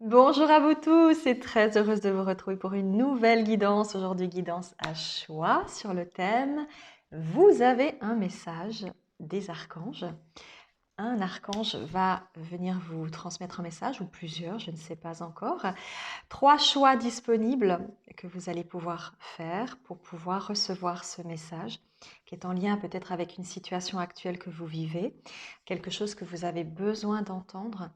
Bonjour à vous tous et très heureuse de vous retrouver pour une nouvelle guidance. Aujourd'hui, guidance à choix sur le thème Vous avez un message des archanges. Un archange va venir vous transmettre un message ou plusieurs, je ne sais pas encore. 3 choix disponibles que vous allez pouvoir faire pour pouvoir recevoir ce message qui est en lien peut-être avec une situation actuelle que vous vivez, quelque chose que vous avez besoin d'entendre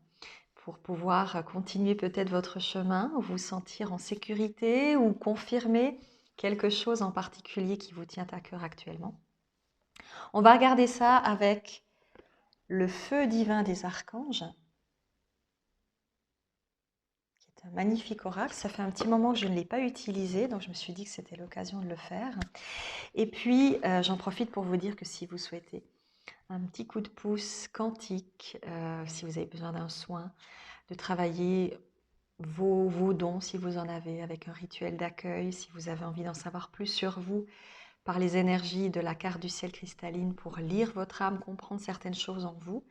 pour pouvoir continuer peut-être votre chemin, ou vous sentir en sécurité ou confirmer quelque chose en particulier qui vous tient à cœur actuellement. On va regarder ça avec le feu divin des archanges, qui est un magnifique oracle. Ça fait un petit moment que je ne l'ai pas utilisé, donc je me suis dit que c'était l'occasion de le faire. Et puis, j'en profite pour vous dire que si vous souhaitez un petit coup de pouce quantique, si vous avez besoin d'un soin, de travailler vos dons, si vous en avez, avec un rituel d'accueil, si vous avez envie d'en savoir plus sur vous, par les énergies de la carte du ciel cristalline pour lire votre âme, comprendre certaines choses en vous.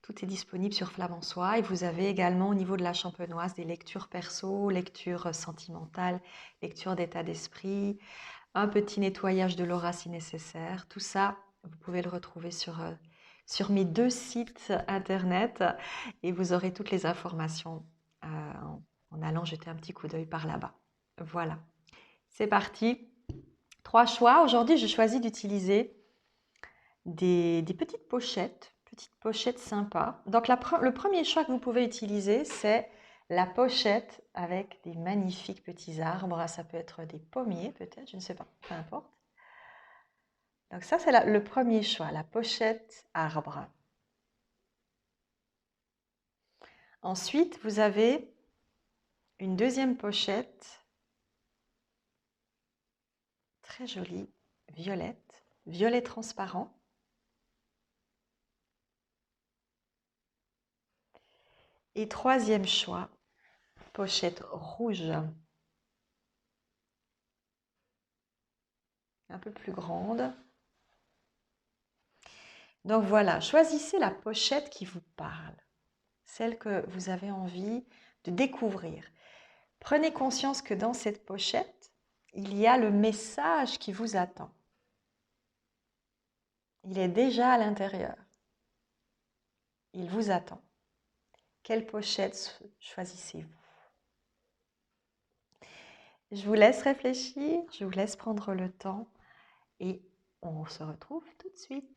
Tout est disponible sur Flamme en Soi et vous avez également au niveau de la champenoise des lectures perso, lectures sentimentales, lectures d'état d'esprit, un petit nettoyage de l'aura si nécessaire. Tout ça, vous pouvez le retrouver sur mes 2 sites internet et vous aurez toutes les informations en allant jeter un petit coup d'œil par là-bas. Voilà, c'est parti. 3 choix. Aujourd'hui, je choisis d'utiliser des petites pochettes sympas. Donc le premier choix que vous pouvez utiliser, c'est la pochette avec des magnifiques petits arbres. Ça peut être des pommiers peut-être, je ne sais pas, peu importe. Donc ça, c'est le premier choix, la pochette arbre. Ensuite, vous avez une deuxième pochette, très jolie, violette, violet transparent. Et troisième choix, pochette rouge, un peu plus grande. Donc voilà, choisissez la pochette qui vous parle, celle que vous avez envie de découvrir. Prenez conscience que dans cette pochette, il y a le message qui vous attend. Il est déjà à l'intérieur. Il vous attend. Quelle pochette choisissez-vous? Je vous laisse réfléchir, je vous laisse prendre le temps et on se retrouve tout de suite.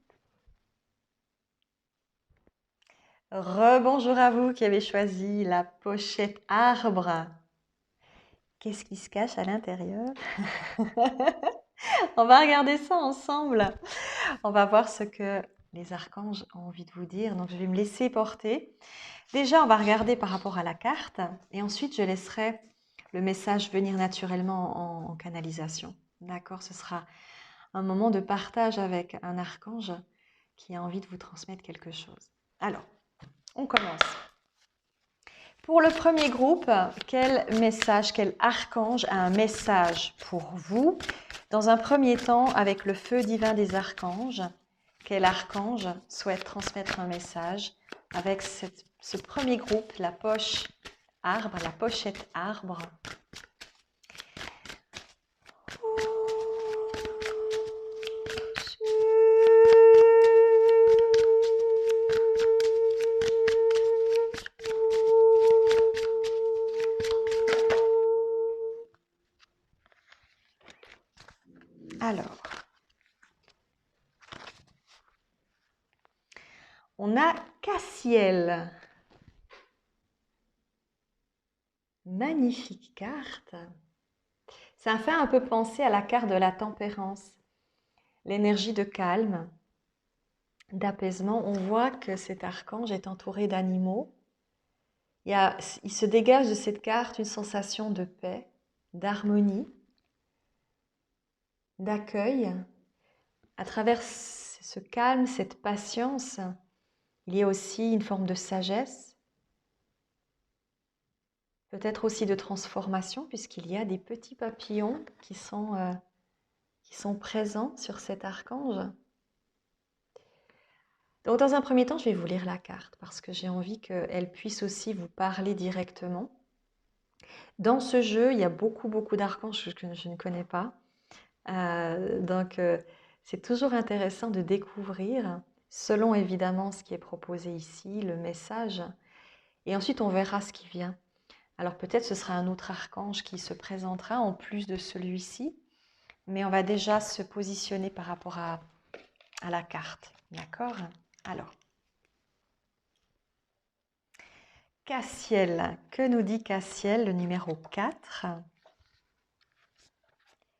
Rebonjour à vous qui avez choisi la pochette arbre. Qu'est-ce qui se cache à l'intérieur? On va regarder ça ensemble. On va voir ce que les archanges ont envie de vous dire. Donc, je vais me laisser porter. Déjà, on va regarder par rapport à la carte et ensuite, je laisserai le message venir naturellement en canalisation. D'accord? Ce sera un moment de partage avec un archange qui a envie de vous transmettre quelque chose. Alors, on commence. Pour le premier groupe, quel message, quel archange a un message pour vous? Dans un premier temps, avec le feu divin des archanges, quel archange souhaite transmettre un message avec ce premier groupe, la poche arbre, la pochette arbre? Alors, on a Cassiel. Magnifique carte. Ça me fait un peu penser à la carte de la tempérance. L'énergie de calme, d'apaisement. On voit que cet archange est entouré d'animaux. Il se dégage de cette carte une sensation de paix, d'harmonie, d'accueil. À travers ce calme, cette patience, il y a aussi une forme de sagesse, peut-être aussi de transformation, puisqu'il y a des petits papillons qui sont présents sur cet archange. Donc, dans un premier temps, je vais vous lire la carte parce que j'ai envie qu'elle puisse aussi vous parler directement. Dans ce jeu, il y a beaucoup d'archanges que je ne connais pas. Donc, c'est toujours intéressant de découvrir, selon évidemment ce qui est proposé ici, le message. Et ensuite, on verra ce qui vient. Alors, peut-être ce sera un autre archange qui se présentera en plus de celui-ci. Mais on va déjà se positionner par rapport à la carte. D'accord? Alors, Cassiel. Que nous dit Cassiel, le numéro 4?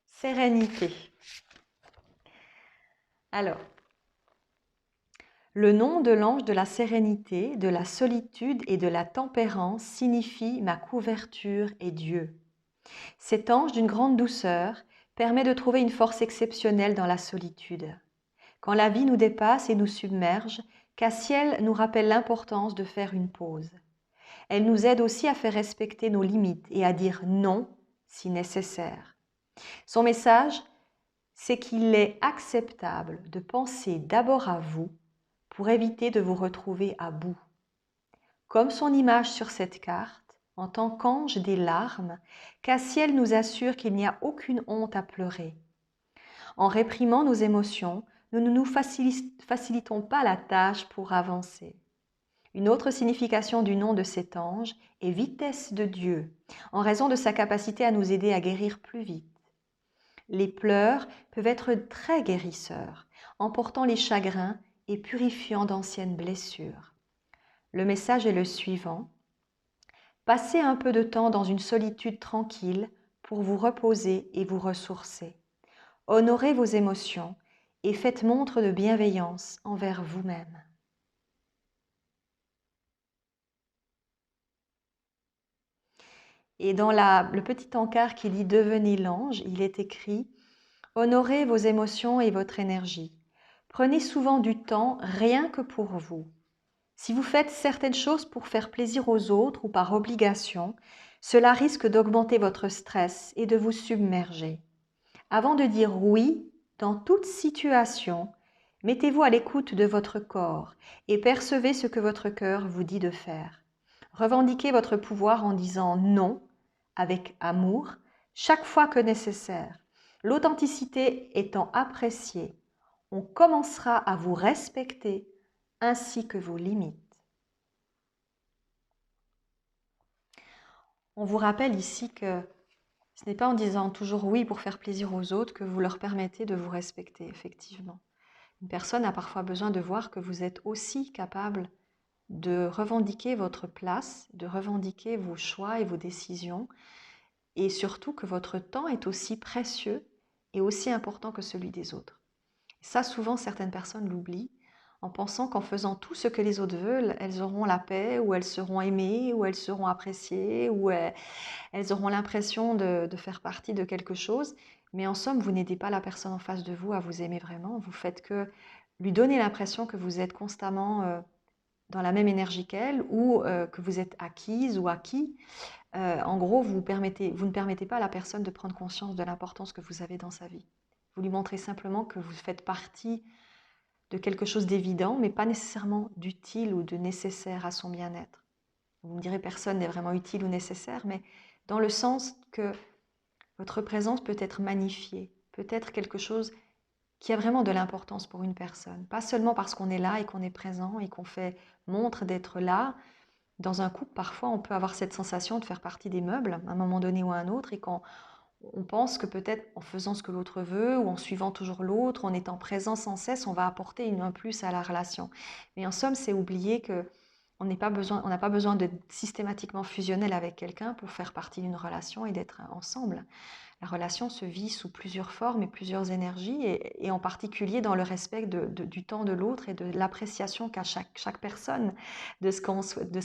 Sérénité. Alors, le nom de l'ange de la sérénité, de la solitude et de la tempérance signifie ma couverture est Dieu. Cet ange d'une grande douceur permet de trouver une force exceptionnelle dans la solitude. Quand la vie nous dépasse et nous submerge, Cassiel nous rappelle l'importance de faire une pause. Elle nous aide aussi à faire respecter nos limites et à dire non si nécessaire. Son message, c'est qu'il est acceptable de penser d'abord à vous pour éviter de vous retrouver à bout. Comme son image sur cette carte, en tant qu'ange des larmes, Cassiel nous assure qu'il n'y a aucune honte à pleurer. En réprimant nos émotions, nous ne nous facilitons pas la tâche pour avancer. Une autre signification du nom de cet ange est vitesse de Dieu, en raison de sa capacité à nous aider à guérir plus vite. Les pleurs peuvent être très guérisseurs, emportant les chagrins et purifiant d'anciennes blessures. Le message est le suivant. Passez un peu de temps dans une solitude tranquille pour vous reposer et vous ressourcer. Honorez vos émotions et faites montre de bienveillance envers vous-même. Et dans le petit encart qui dit « Devenez l'ange », il est écrit « Honorez vos émotions et votre énergie. Prenez souvent du temps rien que pour vous. Si vous faites certaines choses pour faire plaisir aux autres ou par obligation, cela risque d'augmenter votre stress et de vous submerger. Avant de dire oui dans toute situation, mettez-vous à l'écoute de votre corps et percevez ce que votre cœur vous dit de faire. Revendiquez votre pouvoir en disant non avec amour chaque fois que nécessaire. L'authenticité étant appréciée, on commencera à vous respecter ainsi que vos limites. On vous rappelle ici que ce n'est pas en disant toujours oui pour faire plaisir aux autres que vous leur permettez de vous respecter, effectivement. Une personne a parfois besoin de voir que vous êtes aussi capable de revendiquer votre place, de revendiquer vos choix et vos décisions, et surtout que votre temps est aussi précieux et aussi important que celui des autres. Ça, souvent, certaines personnes l'oublient en pensant qu'en faisant tout ce que les autres veulent, elles auront la paix, ou elles seront aimées, ou elles seront appréciées, ou elles auront l'impression de faire partie de quelque chose. Mais en somme, vous n'aidez pas la personne en face de vous à vous aimer vraiment. Vous faites que lui donner l'impression que vous êtes constamment dans la même énergie qu'elle, ou que vous êtes acquise ou acquis. En gros, vous ne permettez pas à la personne de prendre conscience de l'importance que vous avez dans sa vie. Vous lui montrez simplement que vous faites partie de quelque chose d'évident, mais pas nécessairement d'utile ou de nécessaire à son bien-être. Vous me direz, personne n'est vraiment utile ou nécessaire, mais dans le sens que votre présence peut être magnifiée, peut être quelque chose qui a vraiment de l'importance pour une personne. Pas seulement parce qu'on est là et qu'on est présent et qu'on fait montre d'être là. Dans un couple, parfois, on peut avoir cette sensation de faire partie des meubles à un moment donné ou à un autre, et quand on pense que peut-être en faisant ce que l'autre veut ou en suivant toujours l'autre, en étant présent sans cesse, on va apporter un plus à la relation. Mais en somme, c'est oublier que on n'a pas besoin de systématiquement fusionnel avec quelqu'un pour faire partie d'une relation et d'être ensemble. La relation se vit sous plusieurs formes et plusieurs énergies, et en particulier dans le respect du temps de l'autre et de l'appréciation qu'a chaque personne de ce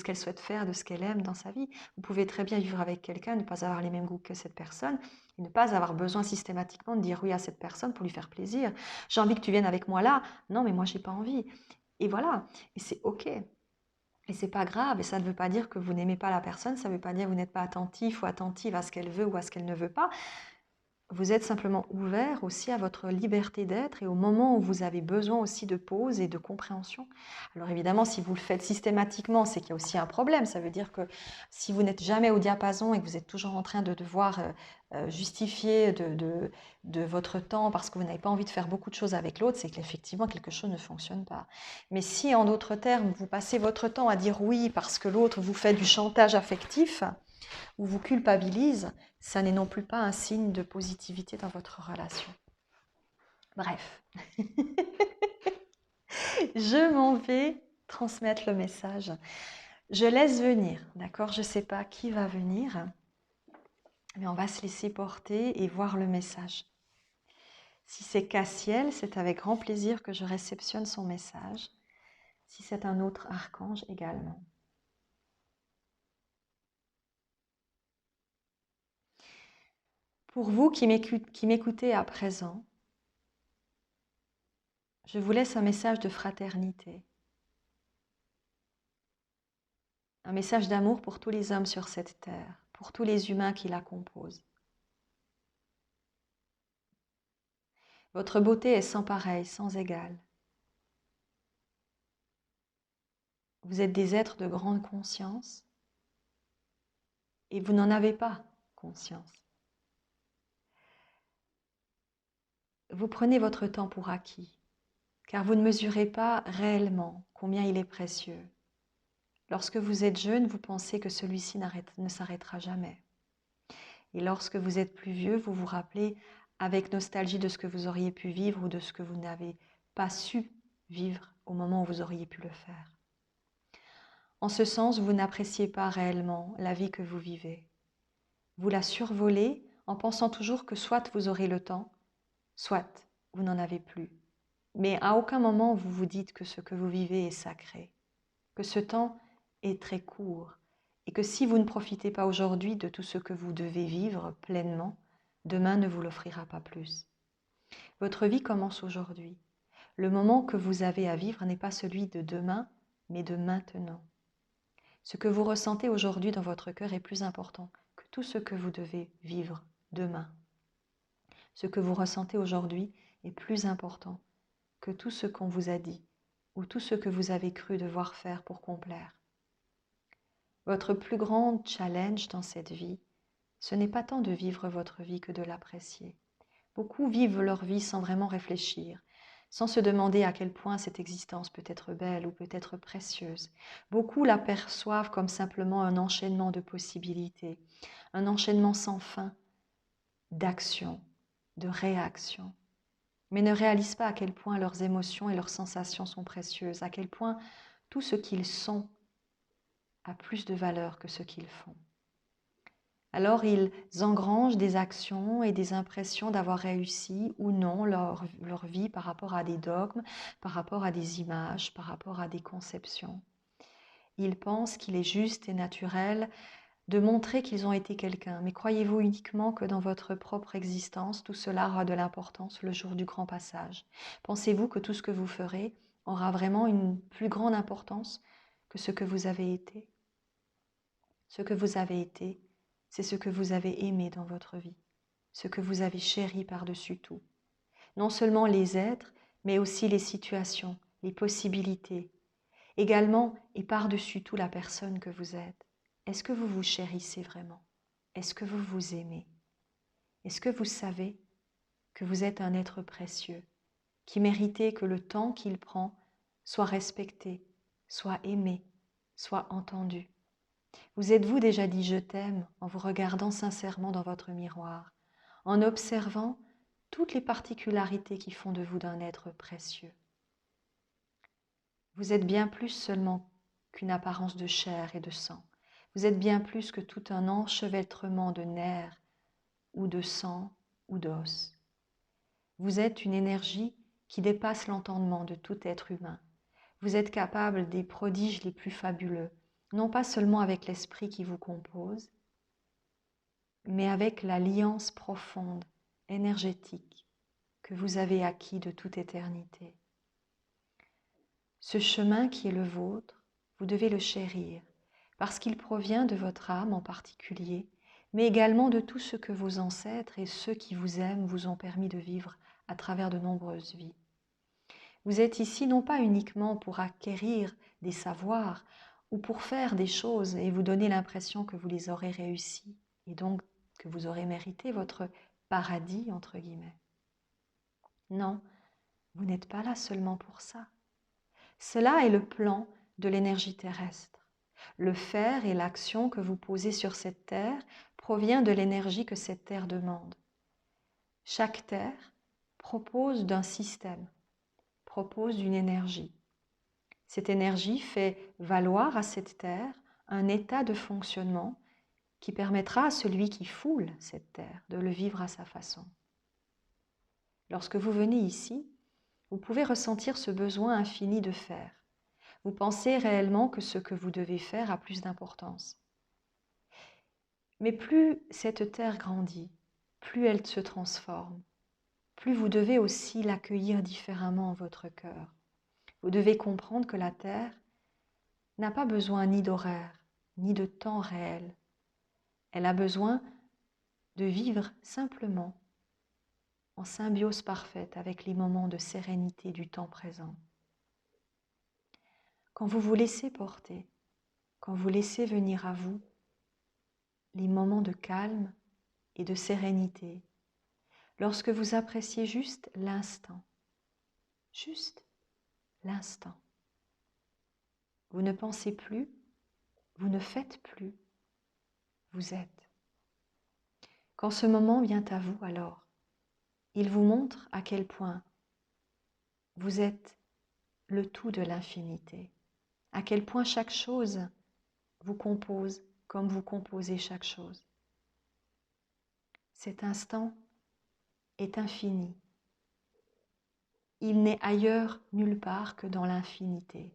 qu'elle souhaite faire, de ce qu'elle aime dans sa vie. Vous pouvez très bien vivre avec quelqu'un, ne pas avoir les mêmes goûts que cette personne, et ne pas avoir besoin systématiquement de dire oui à cette personne pour lui faire plaisir. J'ai envie que tu viennes avec moi là. Non, mais moi, j'ai pas envie. Et voilà. Et c'est OK. Et c'est pas grave. Et ça ne veut pas dire que vous n'aimez pas la personne. Ça ne veut pas dire que vous n'êtes pas attentif ou attentive à ce qu'elle veut ou à ce qu'elle ne veut pas. vous êtes simplement ouvert aussi à votre liberté d'être et au moment où vous avez besoin aussi de pause et de compréhension. Alors évidemment, si vous le faites systématiquement, c'est qu'il y a aussi un problème. Ça veut dire que si vous n'êtes jamais au diapason et que vous êtes toujours en train de devoir justifier de votre temps parce que vous n'avez pas envie de faire beaucoup de choses avec l'autre, c'est qu'effectivement quelque chose ne fonctionne pas. Mais si en d'autres termes, vous passez votre temps à dire oui parce que l'autre vous fait du chantage affectif, ou vous culpabilise, ça n'est non plus pas un signe de positivité dans votre relation. Bref, je m'en vais transmettre le message. Je laisse venir, d'accord? Je ne sais pas qui va venir, mais on va se laisser porter et voir le message. Si c'est Cassiel, c'est avec grand plaisir que je réceptionne son message. Si c'est un autre archange également. Pour vous qui m'écoutez à présent, je vous laisse un message de fraternité. Un message d'amour pour tous les hommes sur cette terre, pour tous les humains qui la composent. Votre beauté est sans pareil, sans égal. Vous êtes des êtres de grande conscience et vous n'en avez pas conscience. Vous prenez votre temps pour acquis, car vous ne mesurez pas réellement combien il est précieux. Lorsque vous êtes jeune, vous pensez que celui-ci ne s'arrêtera jamais. Et lorsque vous êtes plus vieux, vous vous rappelez avec nostalgie de ce que vous auriez pu vivre ou de ce que vous n'avez pas su vivre au moment où vous auriez pu le faire. En ce sens, vous n'appréciez pas réellement la vie que vous vivez. Vous la survolez en pensant toujours que soit vous aurez le temps, soit vous n'en avez plus. Mais à aucun moment vous vous dites que ce que vous vivez est sacré, que ce temps est très court et que si vous ne profitez pas aujourd'hui de tout ce que vous devez vivre pleinement, demain ne vous l'offrira pas plus. Votre vie commence aujourd'hui. Le moment que vous avez à vivre n'est pas celui de demain, mais de maintenant. Ce que vous ressentez aujourd'hui dans votre cœur est plus important que tout ce que vous devez vivre demain. Ce que vous ressentez aujourd'hui est plus important que tout ce qu'on vous a dit ou tout ce que vous avez cru devoir faire pour complaire. Votre plus grand challenge dans cette vie, ce n'est pas tant de vivre votre vie que de l'apprécier. Beaucoup vivent leur vie sans vraiment réfléchir, sans se demander à quel point cette existence peut être belle ou peut être précieuse. Beaucoup la perçoivent comme simplement un enchaînement de possibilités, un enchaînement sans fin d'actions, de réactions, mais ne réalisent pas à quel point leurs émotions et leurs sensations sont précieuses, à quel point tout ce qu'ils sont a plus de valeur que ce qu'ils font. Alors ils engrangent des actions et des impressions d'avoir réussi ou non leur vie par rapport à des dogmes, par rapport à des images, par rapport à des conceptions. Ils pensent qu'il est juste et naturel de montrer qu'ils ont été quelqu'un. Mais croyez-vous uniquement que dans votre propre existence, tout cela aura de l'importance le jour du grand passage? Pensez-vous que tout ce que vous ferez aura vraiment une plus grande importance que ce que vous avez été? Ce que vous avez été, c'est ce que vous avez aimé dans votre vie, ce que vous avez chéri par-dessus tout. Non seulement les êtres, mais aussi les situations, les possibilités. Également et par-dessus tout la personne que vous êtes. Est-ce que vous vous chérissez vraiment? Est-ce que vous vous aimez? Est-ce que vous savez que vous êtes un être précieux, qui méritait que le temps qu'il prend soit respecté, soit aimé, soit entendu? Vous êtes-vous déjà dit je t'aime en vous regardant sincèrement dans votre miroir, en observant toutes les particularités qui font de vous d'un être précieux? Vous êtes bien plus seulement qu'une apparence de chair et de sang. Vous êtes bien plus que tout un enchevêtrement de nerfs ou de sang ou d'os. Vous êtes une énergie qui dépasse l'entendement de tout être humain. Vous êtes capable des prodiges les plus fabuleux, non pas seulement avec l'esprit qui vous compose, mais avec l'alliance profonde, énergétique, que vous avez acquis de toute éternité. Ce chemin qui est le vôtre, vous devez le chérir, parce qu'il provient de votre âme en particulier, mais également de tout ce que vos ancêtres et ceux qui vous aiment vous ont permis de vivre à travers de nombreuses vies. Vous êtes ici non pas uniquement pour acquérir des savoirs ou pour faire des choses et vous donner l'impression que vous les aurez réussies et donc que vous aurez mérité votre paradis, entre guillemets. Non, vous n'êtes pas là seulement pour ça. Cela est le plan de l'énergie terrestre. Le faire et l'action que vous posez sur cette terre provient de l'énergie que cette terre demande. Chaque terre propose d'un système, propose d'une énergie. Cette énergie fait valoir à cette terre un état de fonctionnement qui permettra à celui qui foule cette terre de le vivre à sa façon. Lorsque vous venez ici, vous pouvez ressentir ce besoin infini de faire. Vous pensez réellement que ce que vous devez faire a plus d'importance. Mais plus cette terre grandit, plus elle se transforme, plus vous devez aussi l'accueillir différemment en votre cœur. Vous devez comprendre que la terre n'a pas besoin ni d'horaire, ni de temps réel. Elle a besoin de vivre simplement, en symbiose parfaite avec les moments de sérénité du temps présent. Quand vous vous laissez porter, quand vous laissez venir à vous les moments de calme et de sérénité, lorsque vous appréciez juste l'instant, vous ne pensez plus, vous ne faites plus, vous êtes. Quand ce moment vient à vous alors, il vous montre à quel point vous êtes le tout de l'infinité, à quel point chaque chose vous compose comme vous composez chaque chose. Cet instant est infini. Il n'est ailleurs nulle part que dans l'infinité.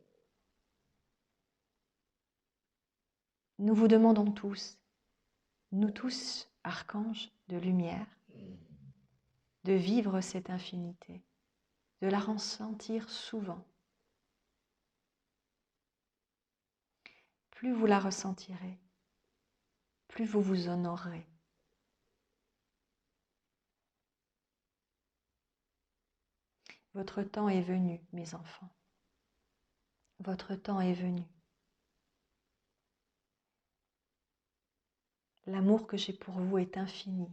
Nous vous demandons tous, nous tous, archanges de lumière, de vivre cette infinité, de la ressentir souvent. Plus vous la ressentirez, plus vous vous honorerez. Votre temps est venu, mes enfants. Votre temps est venu. L'amour que j'ai pour vous est infini.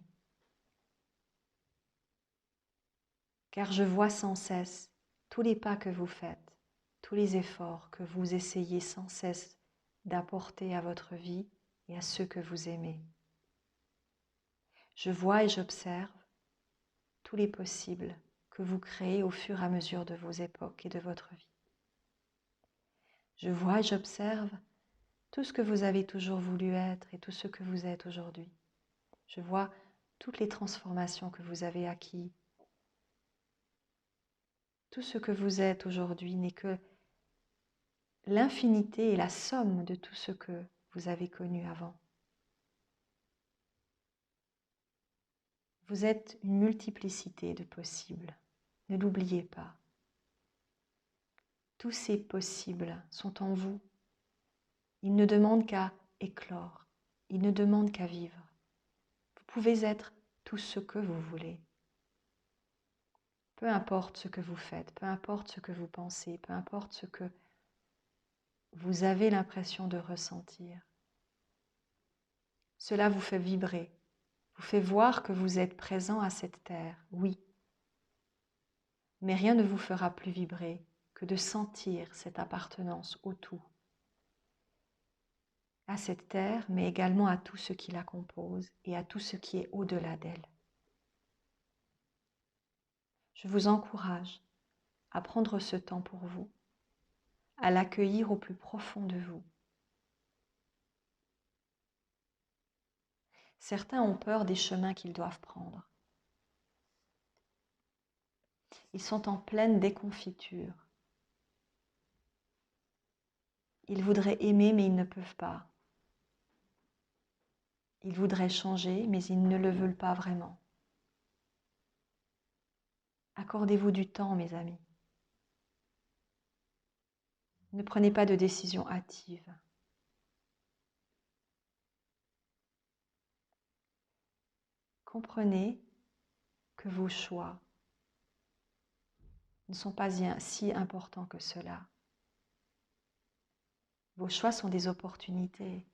Car je vois sans cesse tous les pas que vous faites, tous les efforts que vous essayez sans cesse d'apporter à votre vie et à ceux que vous aimez. Je vois et j'observe tous les possibles que vous créez au fur et à mesure de vos époques et de votre vie. Je vois et j'observe tout ce que vous avez toujours voulu être et tout ce que vous êtes aujourd'hui. Je vois toutes les transformations que vous avez acquises. Tout ce que vous êtes aujourd'hui n'est que l'infinité et la somme de tout ce que vous avez connu avant. Vous êtes une multiplicité de possibles. Ne l'oubliez pas. Tous ces possibles sont en vous. Ils ne demandent qu'à éclore. Ils ne demandent qu'à vivre. Vous pouvez être tout ce que vous voulez. Peu importe ce que vous faites, peu importe ce que vous pensez, peu importe ce que vous avez l'impression de ressentir. Cela vous fait vibrer, vous fait voir que vous êtes présent à cette terre, oui. Mais rien ne vous fera plus vibrer que de sentir cette appartenance au tout. À cette terre, mais également à tout ce qui la compose et à tout ce qui est au-delà d'elle. Je vous encourage à prendre ce temps pour vous, à l'accueillir au plus profond de vous. Certains ont peur des chemins qu'ils doivent prendre. Ils sont en pleine déconfiture. Ils voudraient aimer, mais ils ne peuvent pas. Ils voudraient changer, mais ils ne le veulent pas vraiment. Accordez-vous du temps, mes amis. Ne prenez pas de décision hâtive. comprenez que vos choix ne sont pas si importants que cela. Vos choix sont des opportunités.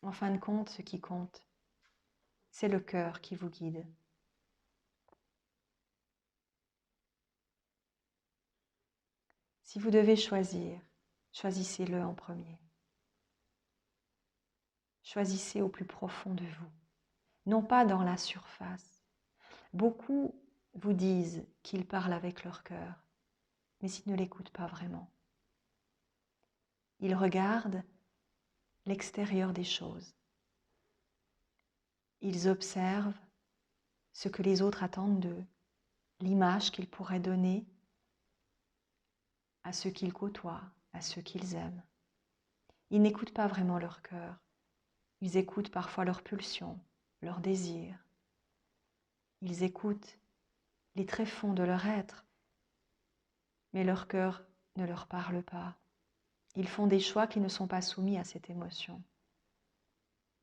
En fin de compte, ce qui compte, c'est le cœur qui vous guide. Si vous devez choisir, choisissez-le en premier. Choisissez au plus profond de vous, non pas dans la surface. Beaucoup vous disent qu'ils parlent avec leur cœur, mais ils ne l'écoutent pas vraiment. Ils regardent l'extérieur des choses. Ils observent ce que les autres attendent d'eux, l'image qu'ils pourraient donner à ceux qu'ils côtoient, à ceux qu'ils aiment. Ils n'écoutent pas vraiment leur cœur. Ils écoutent parfois leurs pulsions, leurs désirs. Ils écoutent les tréfonds de leur être, mais leur cœur ne leur parle pas. Ils font des choix qui ne sont pas soumis à cette émotion.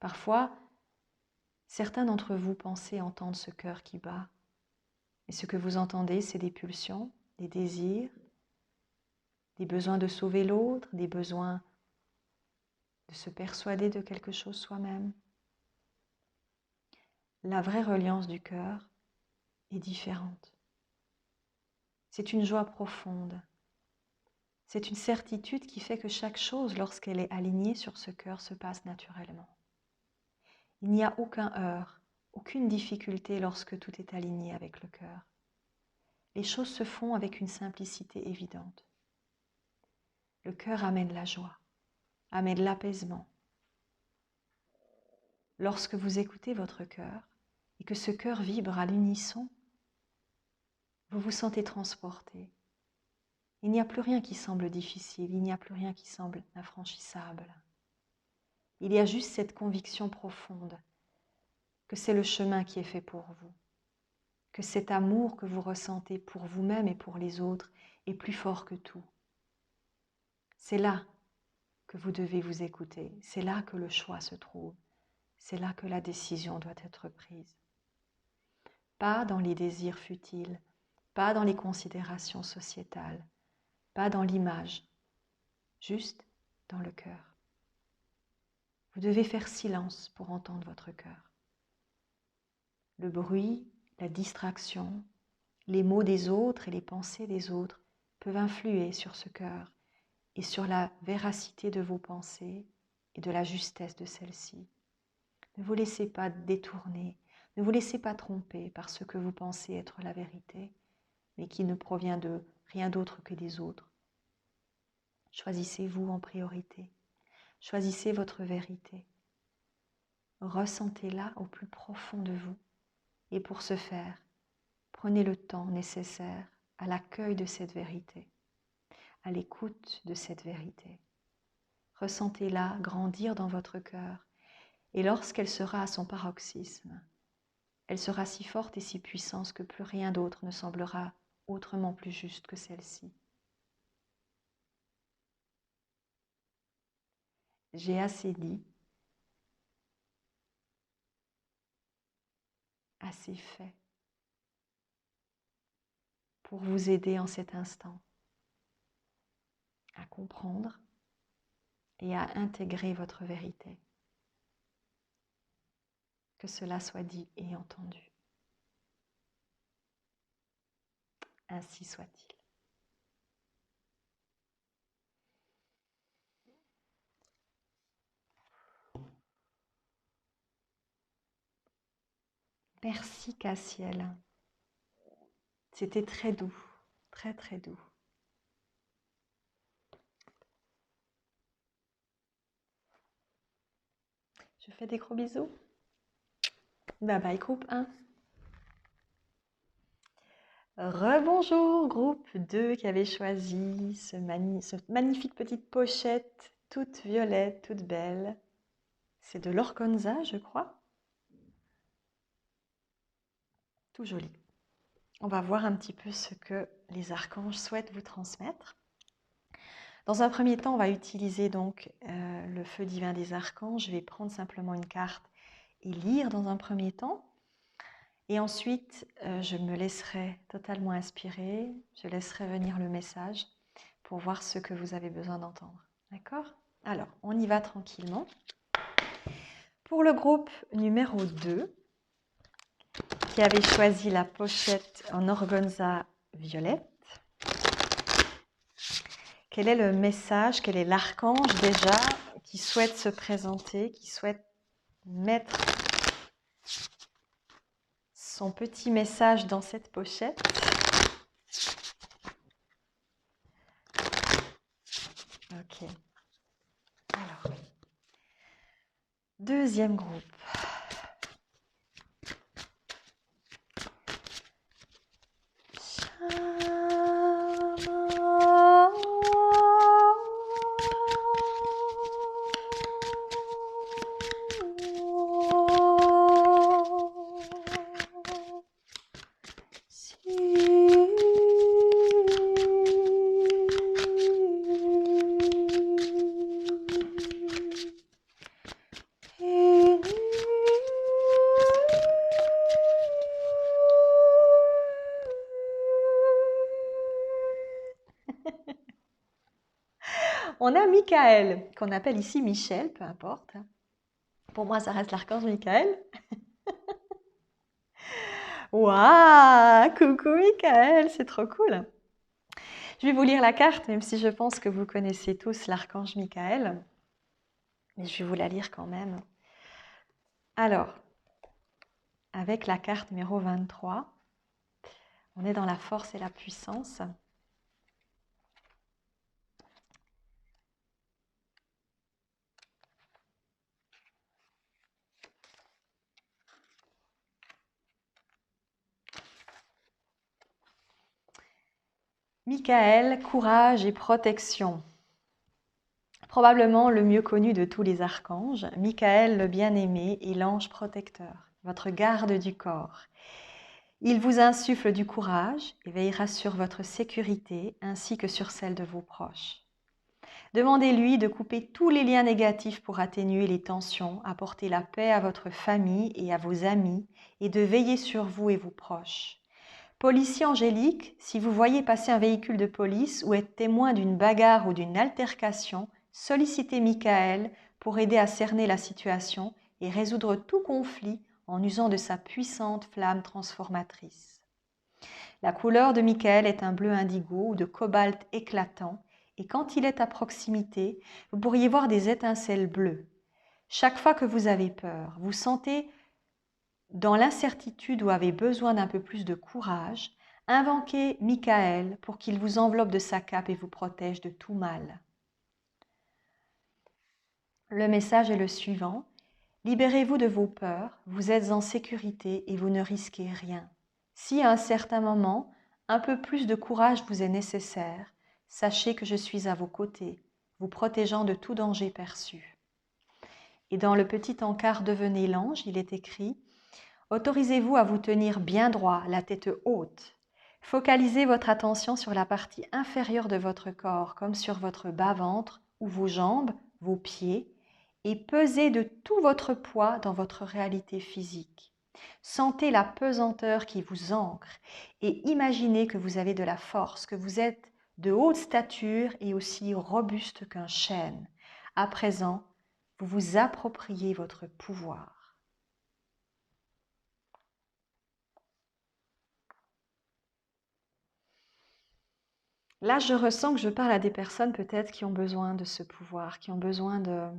Parfois, certains d'entre vous pensez entendre ce cœur qui bat, et ce que vous entendez, c'est des pulsions, des désirs, des besoins de sauver l'autre, des besoins de se persuader de quelque chose soi-même. La vraie reliance du cœur est différente. C'est une joie profonde. C'est une certitude qui fait que chaque chose, lorsqu'elle est alignée sur ce cœur, se passe naturellement. Il n'y a aucun heurt, aucune difficulté lorsque tout est aligné avec le cœur. Les choses se font avec une simplicité évidente. Le cœur amène la joie, amène l'apaisement. Lorsque vous écoutez votre cœur et que ce cœur vibre à l'unisson, vous vous sentez transporté. Il n'y a plus rien qui semble difficile, il n'y a plus rien qui semble infranchissable. Il y a juste cette conviction profonde que c'est le chemin qui est fait pour vous, que cet amour que vous ressentez pour vous-même et pour les autres est plus fort que tout. C'est là que vous devez vous écouter, c'est là que le choix se trouve, c'est là que la décision doit être prise. Pas dans les désirs futiles, pas dans les considérations sociétales, pas dans l'image, juste dans le cœur. Vous devez faire silence pour entendre votre cœur. Le bruit, la distraction, les mots des autres et les pensées des autres peuvent influer sur ce cœur et sur la véracité de vos pensées et de la justesse de celles-ci. Ne vous laissez pas détourner, ne vous laissez pas tromper par ce que vous pensez être la vérité, mais qui ne provient de rien d'autre que des autres. Choisissez-vous en priorité, choisissez votre vérité. Ressentez-la au plus profond de vous et pour ce faire, prenez le temps nécessaire à l'accueil de cette vérité, à l'écoute de cette vérité. Ressentez-la grandir dans votre cœur et lorsqu'elle sera à son paroxysme, elle sera si forte et si puissante que plus rien d'autre ne semblera autrement plus juste que celle-ci. J'ai assez dit, assez fait pour vous aider en cet instant à comprendre et à intégrer votre vérité. Que cela soit dit et entendu. Ainsi soit-il. Merci Cassiel. C'était très doux, très très doux. Je fais des gros bisous. Bye bye groupe 1. Rebonjour groupe 2 qui avait choisi cette magnifique petite pochette toute violette, toute belle. C'est de l'organza, je crois. Tout joli. On va voir un petit peu ce que les archanges souhaitent vous transmettre. Dans un premier temps, on va utiliser donc le feu divin des archanges. Je vais prendre simplement une carte et lire dans un premier temps. Et ensuite, je me laisserai totalement inspirer. Je laisserai venir le message pour voir ce que vous avez besoin d'entendre. D'accord? Alors, on y va tranquillement. Pour le groupe numéro 2, qui avait choisi la pochette en organza violette, quel est le message, quel est l'archange déjà qui souhaite se présenter, qui souhaite mettre son petit message dans cette pochette? Ok. Alors, deuxième groupe. On a Michael, qu'on appelle ici Michel, peu importe. Pour moi, ça reste l'archange Michael. Waouh, coucou Michael, c'est trop cool. Je vais vous lire la carte, même si je pense que vous connaissez tous l'archange Michael. Mais je vais vous la lire quand même. Alors, avec la carte numéro 23, on est dans la force et la puissance. Michael, courage et protection. Probablement le mieux connu de tous les archanges, Michael le bien-aimé est l'ange protecteur, votre garde du corps. Il vous insuffle du courage et veillera sur votre sécurité ainsi que sur celle de vos proches. Demandez-lui de couper tous les liens négatifs pour atténuer les tensions, apporter la paix à votre famille et à vos amis et de veiller sur vous et vos proches. Policier angélique, si vous voyez passer un véhicule de police ou êtes témoin d'une bagarre ou d'une altercation, sollicitez Michael pour aider à cerner la situation et résoudre tout conflit en usant de sa puissante flamme transformatrice. La couleur de Michael est un bleu indigo ou de cobalt éclatant et quand il est à proximité, vous pourriez voir des étincelles bleues. Chaque fois que vous avez peur, vous sentez dans l'incertitude ou avez besoin d'un peu plus de courage, invoquez Michael pour qu'il vous enveloppe de sa cape et vous protège de tout mal. Le message est le suivant. Libérez-vous de vos peurs, vous êtes en sécurité et vous ne risquez rien. Si à un certain moment, un peu plus de courage vous est nécessaire, sachez que je suis à vos côtés, vous protégeant de tout danger perçu. Et dans le petit encart Devenez l'ange, il est écrit « Autorisez-vous à vous tenir bien droit, la tête haute. Focalisez votre attention sur la partie inférieure de votre corps, comme sur votre bas-ventre ou vos jambes, vos pieds, et pesez de tout votre poids dans votre réalité physique. Sentez la pesanteur qui vous ancre et imaginez que vous avez de la force, que vous êtes de haute stature et aussi robuste qu'un chêne. À présent, vous vous appropriez votre pouvoir. Là, je ressens que je parle à des personnes peut-être qui ont besoin de ce pouvoir, qui ont besoin de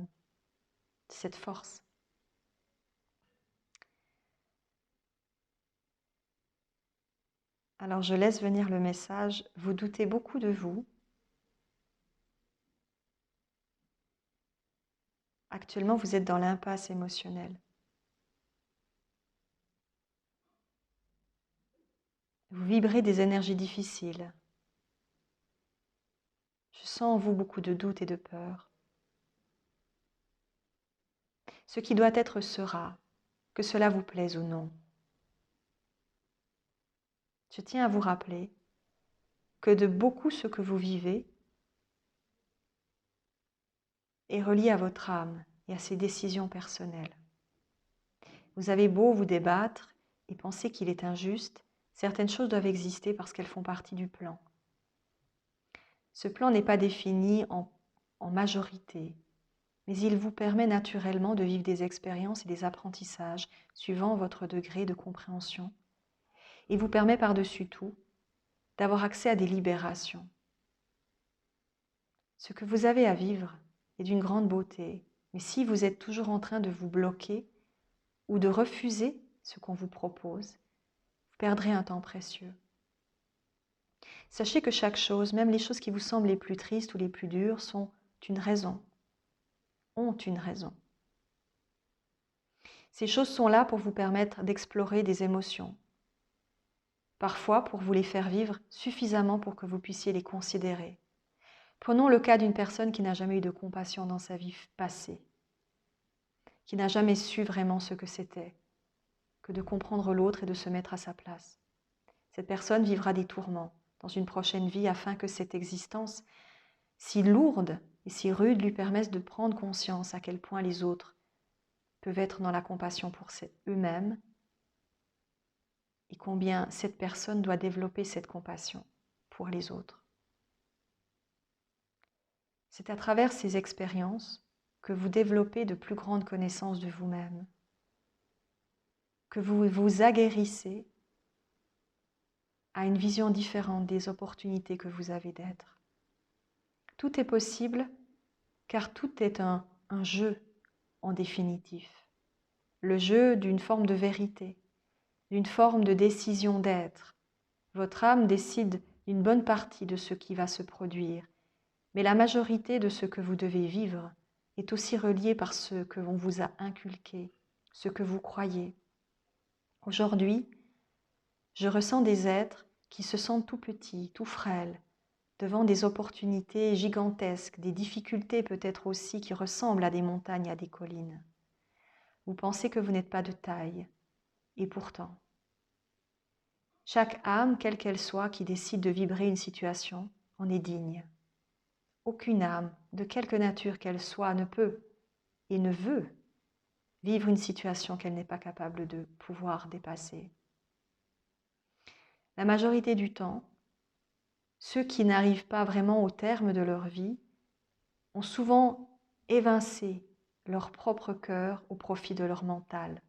cette force. Alors je laisse venir le message. Vous doutez beaucoup de vous. Actuellement, vous êtes dans l'impasse émotionnelle. Vous vibrez des énergies difficiles. Je sens en vous beaucoup de doutes et de peur. Ce qui doit être sera, que cela vous plaise ou non. Je tiens à vous rappeler que de beaucoup ce que vous vivez est relié à votre âme et à ses décisions personnelles. Vous avez beau vous débattre et penser qu'il est injuste, certaines choses doivent exister parce qu'elles font partie du plan. Ce plan n'est pas défini en majorité, mais il vous permet naturellement de vivre des expériences et des apprentissages suivant votre degré de compréhension et vous permet par-dessus tout d'avoir accès à des libérations. Ce que vous avez à vivre est d'une grande beauté, mais si vous êtes toujours en train de vous bloquer ou de refuser ce qu'on vous propose, vous perdrez un temps précieux. Sachez que chaque chose, même les choses qui vous semblent les plus tristes ou les plus dures, ont une raison. Ces choses sont là pour vous permettre d'explorer des émotions, parfois pour vous les faire vivre suffisamment pour que vous puissiez les considérer. Prenons le cas d'une personne qui n'a jamais eu de compassion dans sa vie passée, qui n'a jamais su vraiment ce que c'était, que de comprendre l'autre et de se mettre à sa place. Cette personne vivra des tourments dans une prochaine vie afin que cette existence si lourde et si rude lui permette de prendre conscience à quel point les autres peuvent être dans la compassion pour eux-mêmes et combien cette personne doit développer cette compassion pour les autres. C'est à travers ces expériences que vous développez de plus grandes connaissances de vous-même, que vous vous aguerrissez à une vision différente des opportunités que vous avez d'être. Tout est possible car tout est un jeu en définitif. Le jeu d'une forme de vérité, d'une forme de décision d'être. Votre âme décide d'une bonne partie de ce qui va se produire, mais la majorité de ce que vous devez vivre est aussi reliée par ce que l'on vous a inculqué, ce que vous croyez. Aujourd'hui, je ressens des êtres qui se sentent tout petits, tout frêles, devant des opportunités gigantesques, des difficultés peut-être aussi qui ressemblent à des montagnes, à des collines. Vous pensez que vous n'êtes pas de taille, et pourtant, chaque âme, quelle qu'elle soit, qui décide de vibrer une situation, en est digne. Aucune âme, de quelque nature qu'elle soit, ne peut et ne veut vivre une situation qu'elle n'est pas capable de pouvoir dépasser. La majorité du temps, ceux qui n'arrivent pas vraiment au terme de leur vie ont souvent évincé leur propre cœur au profit de leur mental.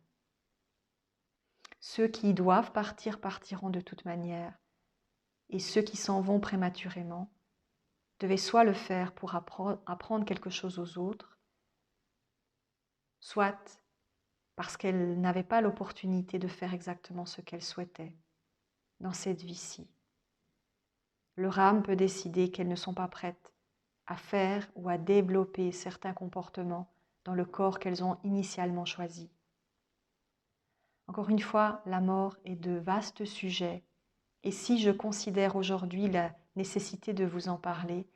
Ceux qui doivent partir partiront de toute manière, et ceux qui s'en vont prématurément devaient soit le faire pour apprendre quelque chose aux autres, soit parce qu'elles n'avaient pas l'opportunité de faire exactement ce qu'elles souhaitaient dans cette vie-ci. Leur âme peut décider qu'elles ne sont pas prêtes à faire ou à développer certains comportements dans le corps qu'elles ont initialement choisi. Encore une fois, la mort est de vastes sujets, et si je considère aujourd'hui la nécessité de vous en parler,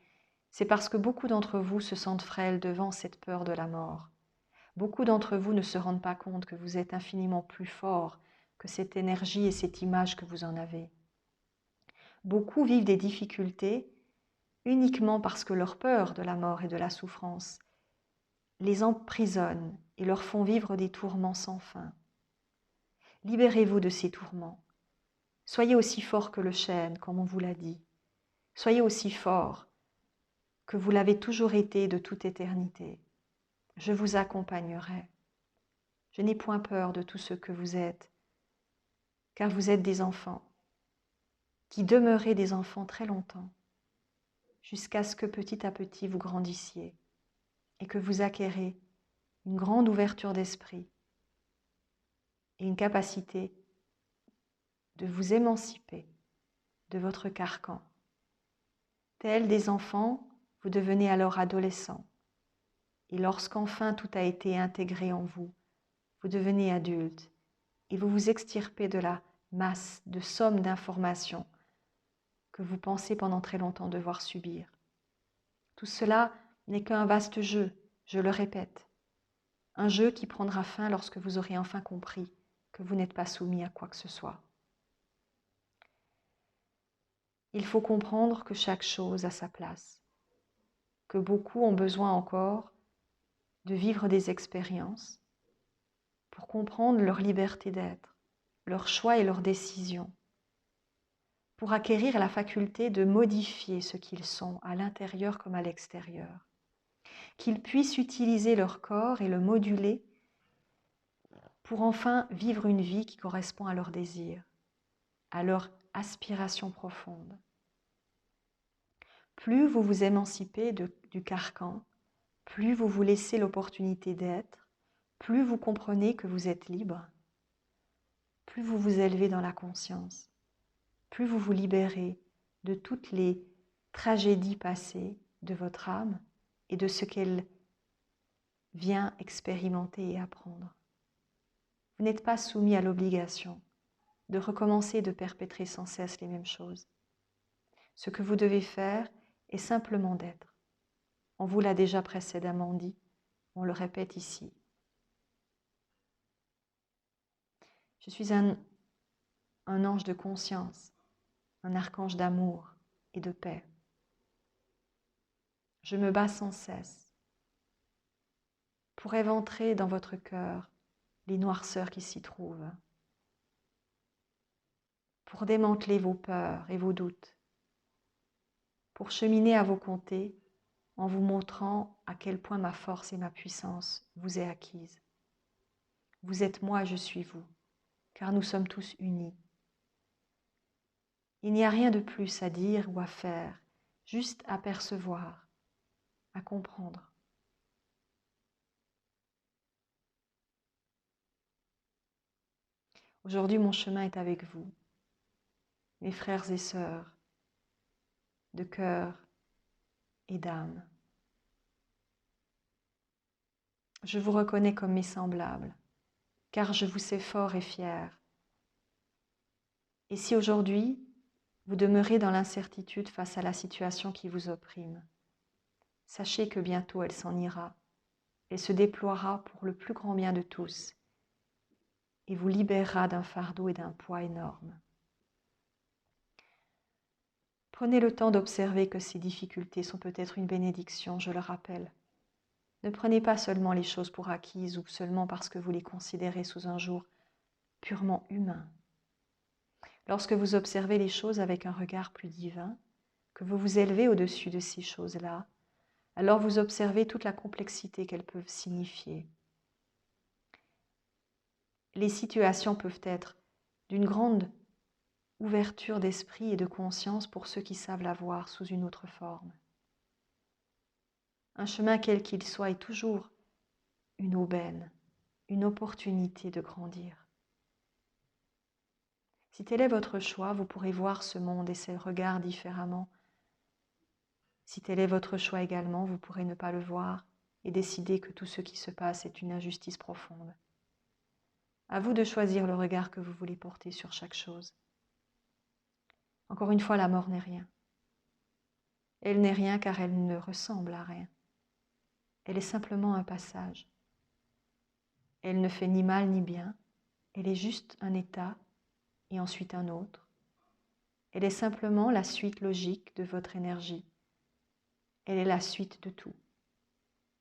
c'est parce que beaucoup d'entre vous se sentent frêles devant cette peur de la mort. Beaucoup d'entre vous ne se rendent pas compte que vous êtes infiniment plus fort que cette énergie et cette image que vous en avez. Beaucoup vivent des difficultés uniquement parce que leur peur de la mort et de la souffrance les emprisonne et leur font vivre des tourments sans fin. Libérez-vous de ces tourments. Soyez aussi fort que le chêne, comme on vous l'a dit. Soyez aussi fort que vous l'avez toujours été de toute éternité. Je vous accompagnerai. Je n'ai point peur de tout ce que vous êtes, car vous êtes des enfants, qui demeurez des enfants très longtemps, jusqu'à ce que petit à petit vous grandissiez et que vous acquérez une grande ouverture d'esprit et une capacité de vous émanciper de votre carcan. Tels des enfants, vous devenez alors adolescents. Et lorsqu'enfin tout a été intégré en vous, vous devenez adulte et vous vous extirpez de la masse de somme d'informations que vous pensez pendant très longtemps devoir subir. Tout cela n'est qu'un vaste jeu, je le répète. Un jeu qui prendra fin lorsque vous aurez enfin compris que vous n'êtes pas soumis à quoi que ce soit. Il faut comprendre que chaque chose a sa place, que beaucoup ont besoin encore de vivre des expériences pour comprendre leur liberté d'être, leurs choix et leurs décisions, pour acquérir la faculté de modifier ce qu'ils sont à l'intérieur comme à l'extérieur, qu'ils puissent utiliser leur corps et le moduler pour enfin vivre une vie qui correspond à leurs désirs, à leur aspiration profonde. Plus vous vous émancipez du carcan, plus vous vous laissez l'opportunité d'être, plus vous comprenez que vous êtes libre, plus vous vous élevez dans la conscience, plus vous vous libérez de toutes les tragédies passées de votre âme et de ce qu'elle vient expérimenter et apprendre. Vous n'êtes pas soumis à l'obligation de recommencer et de perpétrer sans cesse les mêmes choses. Ce que vous devez faire est simplement d'être. On vous l'a déjà précédemment dit, on le répète ici. Je suis un ange de conscience, un archange d'amour et de paix. Je me bats sans cesse pour éventrer dans votre cœur les noirceurs qui s'y trouvent, pour démanteler vos peurs et vos doutes, pour cheminer à vos côtés en vous montrant à quel point ma force et ma puissance vous est acquise. Vous êtes moi, je suis vous, car nous sommes tous unis. Il n'y a rien de plus à dire ou à faire, juste à percevoir, à comprendre. Aujourd'hui, mon chemin est avec vous, mes frères et sœurs, de cœur et d'âme. Je vous reconnais comme mes semblables, car je vous sais fort et fier. Et si aujourd'hui, vous demeurez dans l'incertitude face à la situation qui vous opprime, sachez que bientôt elle s'en ira. Elle se déploiera pour le plus grand bien de tous et vous libérera d'un fardeau et d'un poids énorme. Prenez le temps d'observer que ces difficultés sont peut-être une bénédiction, je le rappelle. Ne prenez pas seulement les choses pour acquises ou seulement parce que vous les considérez sous un jour purement humain. Lorsque vous observez les choses avec un regard plus divin, que vous vous élevez au-dessus de ces choses-là, alors vous observez toute la complexité qu'elles peuvent signifier. Les situations peuvent être d'une grande ouverture d'esprit et de conscience pour ceux qui savent la voir sous une autre forme. Un chemin quel qu'il soit est toujours une aubaine, une opportunité de grandir. Si tel est votre choix, vous pourrez voir ce monde et ses regards différemment. Si tel est votre choix également, vous pourrez ne pas le voir et décider que tout ce qui se passe est une injustice profonde. À vous de choisir le regard que vous voulez porter sur chaque chose. Encore une fois, la mort n'est rien. Elle n'est rien car elle ne ressemble à rien. Elle est simplement un passage. Elle ne fait ni mal ni bien. Elle est juste un état et ensuite un autre. Elle est simplement la suite logique de votre énergie. Elle est la suite de tout,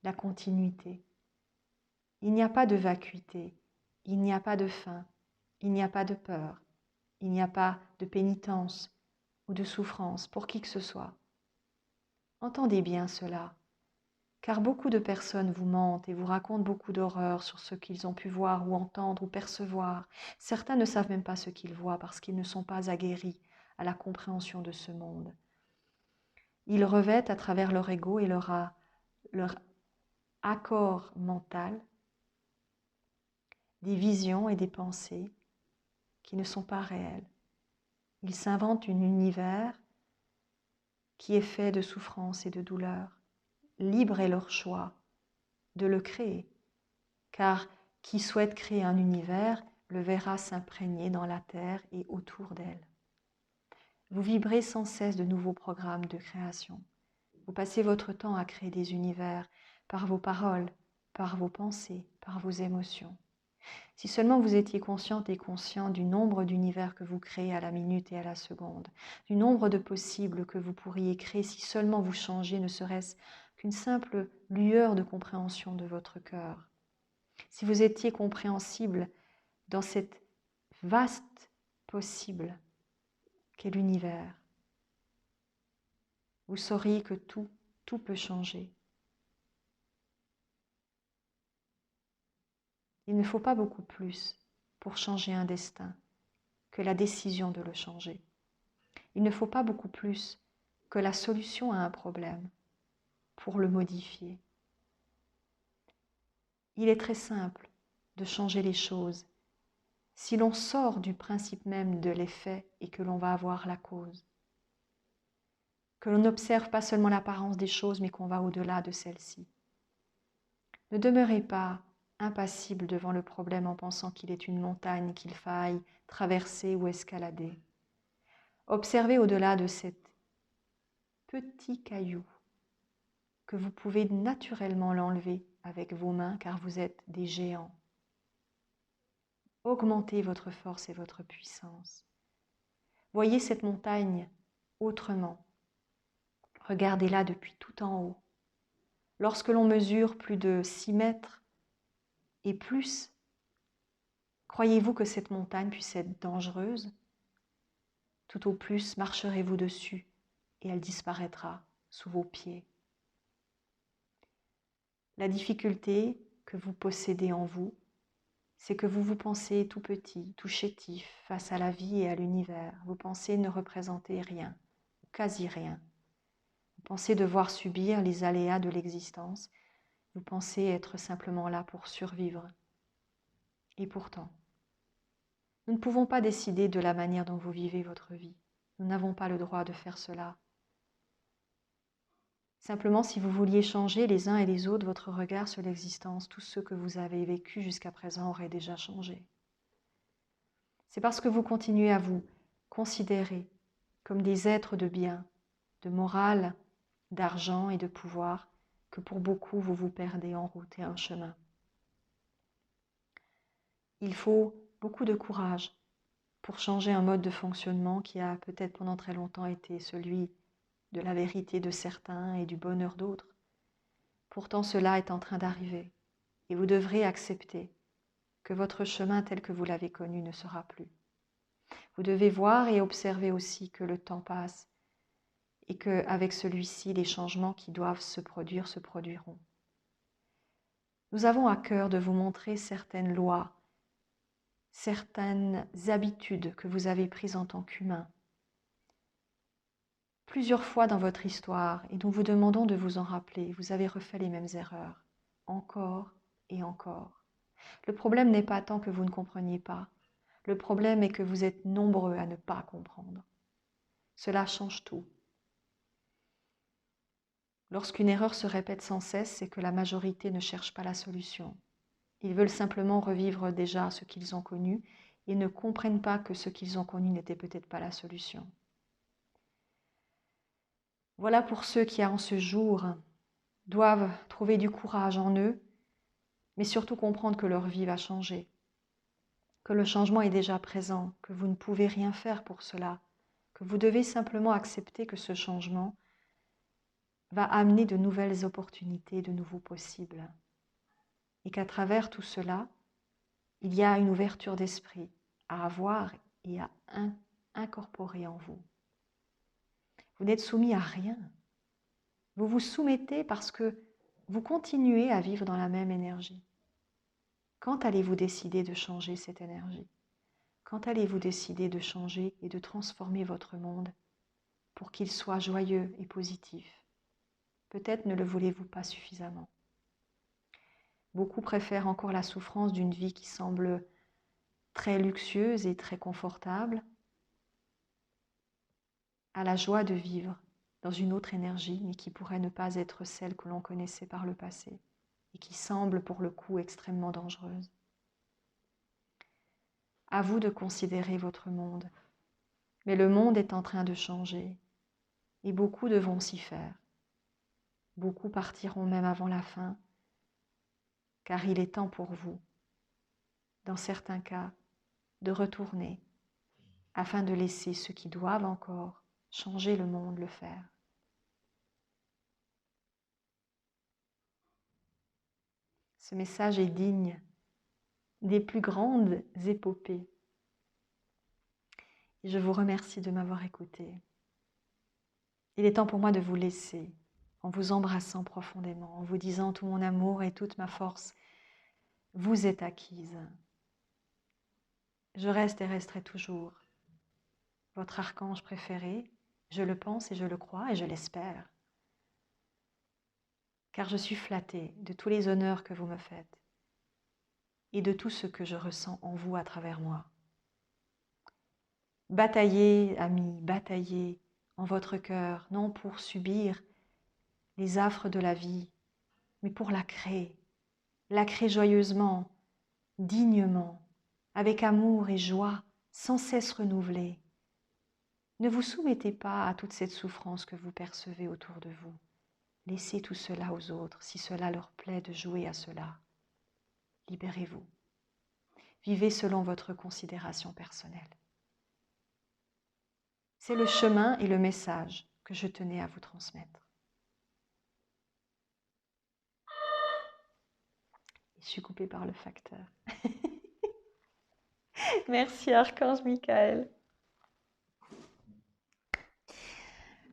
la continuité. Il n'y a pas de vacuité, il n'y a pas de fin, il n'y a pas de peur, il n'y a pas de pénitence ou de souffrance pour qui que ce soit. Entendez bien cela, car beaucoup de personnes vous mentent et vous racontent beaucoup d'horreurs sur ce qu'ils ont pu voir ou entendre ou percevoir. Certains ne savent même pas ce qu'ils voient parce qu'ils ne sont pas aguerris à la compréhension de ce monde. Ils revêtent à travers leur ego et leur accord mental des visions et des pensées qui ne sont pas réelles. Ils s'inventent un univers qui est fait de souffrance et de douleur. Libre est leur choix de le créer, car qui souhaite créer un univers le verra s'imprégner dans la terre et autour d'elle. Vous vibrez sans cesse de nouveaux programmes de création. Vous passez votre temps à créer des univers par vos paroles, par vos pensées, par vos émotions. Si seulement vous étiez consciente et conscient du nombre d'univers que vous créez à la minute et à la seconde, du nombre de possibles que vous pourriez créer si seulement vous changez ne serait-ce qu'une simple lueur de compréhension de votre cœur. Si vous étiez compréhensible dans cette vaste possible qu'est l'univers, vous sauriez que tout peut changer. Il ne faut pas beaucoup plus pour changer un destin que la décision de le changer. Il ne faut pas beaucoup plus que la solution à un problème pour le modifier. Il est très simple de changer les choses si l'on sort du principe même de l'effet et que l'on va avoir la cause. Que l'on n'observe pas seulement l'apparence des choses, mais qu'on va au-delà de celle-ci. Ne demeurez pas impassible devant le problème en pensant qu'il est une montagne qu'il faille traverser ou escalader. Observez au-delà de cet petit caillou que vous pouvez naturellement l'enlever avec vos mains car vous êtes des géants. Augmentez votre force et votre puissance. Voyez cette montagne autrement. Regardez-la depuis tout en haut. Lorsque l'on mesure plus de 6 mètres et plus, croyez-vous que cette montagne puisse être dangereuse? Tout au plus marcherez-vous dessus et elle disparaîtra sous vos pieds. La difficulté que vous possédez en vous, c'est que vous vous pensez tout petit, tout chétif face à la vie et à l'univers. Vous pensez ne représenter rien, ou quasi rien. Vous pensez devoir subir les aléas de l'existence. Vous pensez être simplement là pour survivre. Et pourtant, nous ne pouvons pas décider de la manière dont vous vivez votre vie. Nous n'avons pas le droit de faire cela. Simplement, si vous vouliez changer les uns et les autres votre regard sur l'existence, tout ce que vous avez vécu jusqu'à présent aurait déjà changé. C'est parce que vous continuez à vous considérer comme des êtres de bien, de morale, d'argent et de pouvoir que pour beaucoup vous vous perdez en route et en chemin. Il faut beaucoup de courage pour changer un mode de fonctionnement qui a peut-être pendant très longtemps été celui de la vérité de certains et du bonheur d'autres. Pourtant, cela est en train d'arriver et vous devrez accepter que votre chemin tel que vous l'avez connu ne sera plus. Vous devez voir et observer aussi que le temps passe et qu'avec celui-ci, les changements qui doivent se produiront. Nous avons à cœur de vous montrer certaines lois, certaines habitudes que vous avez prises en tant qu'humain, plusieurs fois dans votre histoire, et nous vous demandons de vous en rappeler. Vous avez refait les mêmes erreurs, encore et encore. Le problème n'est pas tant que vous ne compreniez pas. Le problème est que vous êtes nombreux à ne pas comprendre. Cela change tout. Lorsqu'une erreur se répète sans cesse, c'est que la majorité ne cherche pas la solution. Ils veulent simplement revivre déjà ce qu'ils ont connu et ne comprennent pas que ce qu'ils ont connu n'était peut-être pas la solution. Voilà pour ceux qui, en ce jour, doivent trouver du courage en eux, mais surtout comprendre que leur vie va changer, que le changement est déjà présent, que vous ne pouvez rien faire pour cela, que vous devez simplement accepter que ce changement va amener de nouvelles opportunités, de nouveaux possibles. Et qu'à travers tout cela, il y a une ouverture d'esprit à avoir et à incorporer en vous. Vous n'êtes soumis à rien. Vous vous soumettez parce que vous continuez à vivre dans la même énergie. Quand allez-vous décider de changer cette énergie? Quand allez-vous décider de changer et de transformer votre monde pour qu'il soit joyeux et positif? Peut-être ne le voulez-vous pas suffisamment. Beaucoup préfèrent encore la souffrance d'une vie qui semble très luxueuse et très confortable à la joie de vivre dans une autre énergie, mais qui pourrait ne pas être celle que l'on connaissait par le passé et qui semble pour le coup extrêmement dangereuse. À vous de considérer votre monde, mais le monde est en train de changer et beaucoup devront s'y faire. Beaucoup partiront même avant la fin, car il est temps pour vous, dans certains cas, de retourner afin de laisser ceux qui doivent encore changer le monde le faire. Ce message est digne des plus grandes épopées. Et je vous remercie de m'avoir écouté. Il est temps pour moi de vous laisser, en vous embrassant profondément, en vous disant tout mon amour et toute ma force vous est acquise. Je reste et resterai toujours votre archange préféré, je le pense et je le crois et je l'espère. Car je suis flattée de tous les honneurs que vous me faites et de tout ce que je ressens en vous à travers moi. Bataillez, amis, bataillez en votre cœur, non pour subir les affres de la vie, mais pour la créer joyeusement, dignement, avec amour et joie, sans cesse renouvelée. Ne vous soumettez pas à toute cette souffrance que vous percevez autour de vous. Laissez tout cela aux autres, si cela leur plaît de jouer à cela. Libérez-vous. Vivez selon votre considération personnelle. C'est le chemin et le message que je tenais à vous transmettre. Je suis coupée par le facteur. Merci Archange Michael.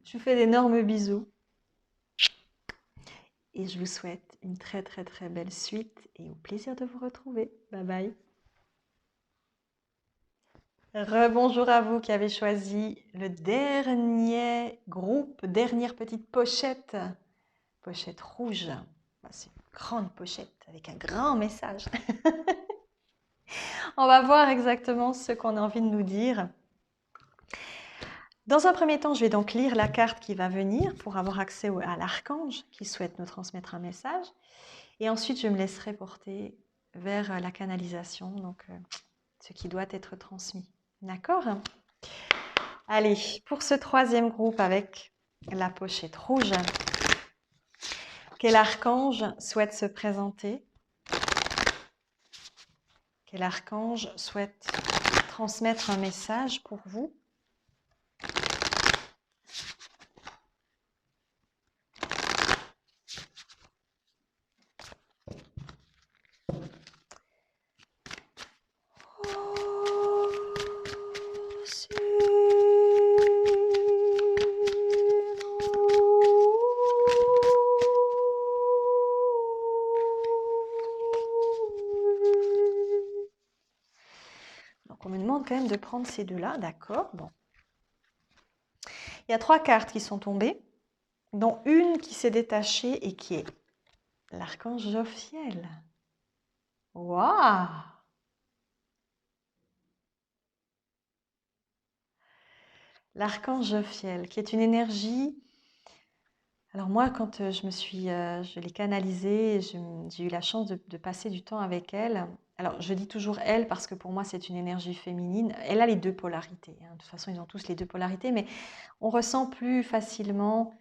Je vous fais d'énormes bisous. Et je vous souhaite une très très très belle suite et au plaisir de vous retrouver. Bye bye. Rebonjour à vous qui avez choisi le dernier groupe, dernière petite pochette. Pochette rouge. C'est une grande pochette avec un grand message. On va voir exactement ce qu'on a envie de nous dire. Dans un premier temps, je vais donc lire la carte qui va venir pour avoir accès à l'archange qui souhaite nous transmettre un message. Et ensuite, je me laisserai porter vers la canalisation, donc ce qui doit être transmis. D'accord? Allez, pour ce troisième groupe avec la pochette rouge, quel archange souhaite se présenter? Quel archange souhaite transmettre un message pour vous? Donc on me demande quand même de prendre ces deux-là, d'accord? Bon. Il y a 3 cartes qui sont tombées, dont une qui s'est détachée et qui est l'archange Jophiel. Waouh! L'archange Jophiel, qui est une énergie. Alors moi, quand je l'ai canalisée, j'ai eu la chance de passer du temps avec elle. Alors je dis toujours elle parce que pour moi c'est une énergie féminine. Elle a les deux polarités. De toute façon, ils ont tous les deux polarités, mais on ressent plus facilement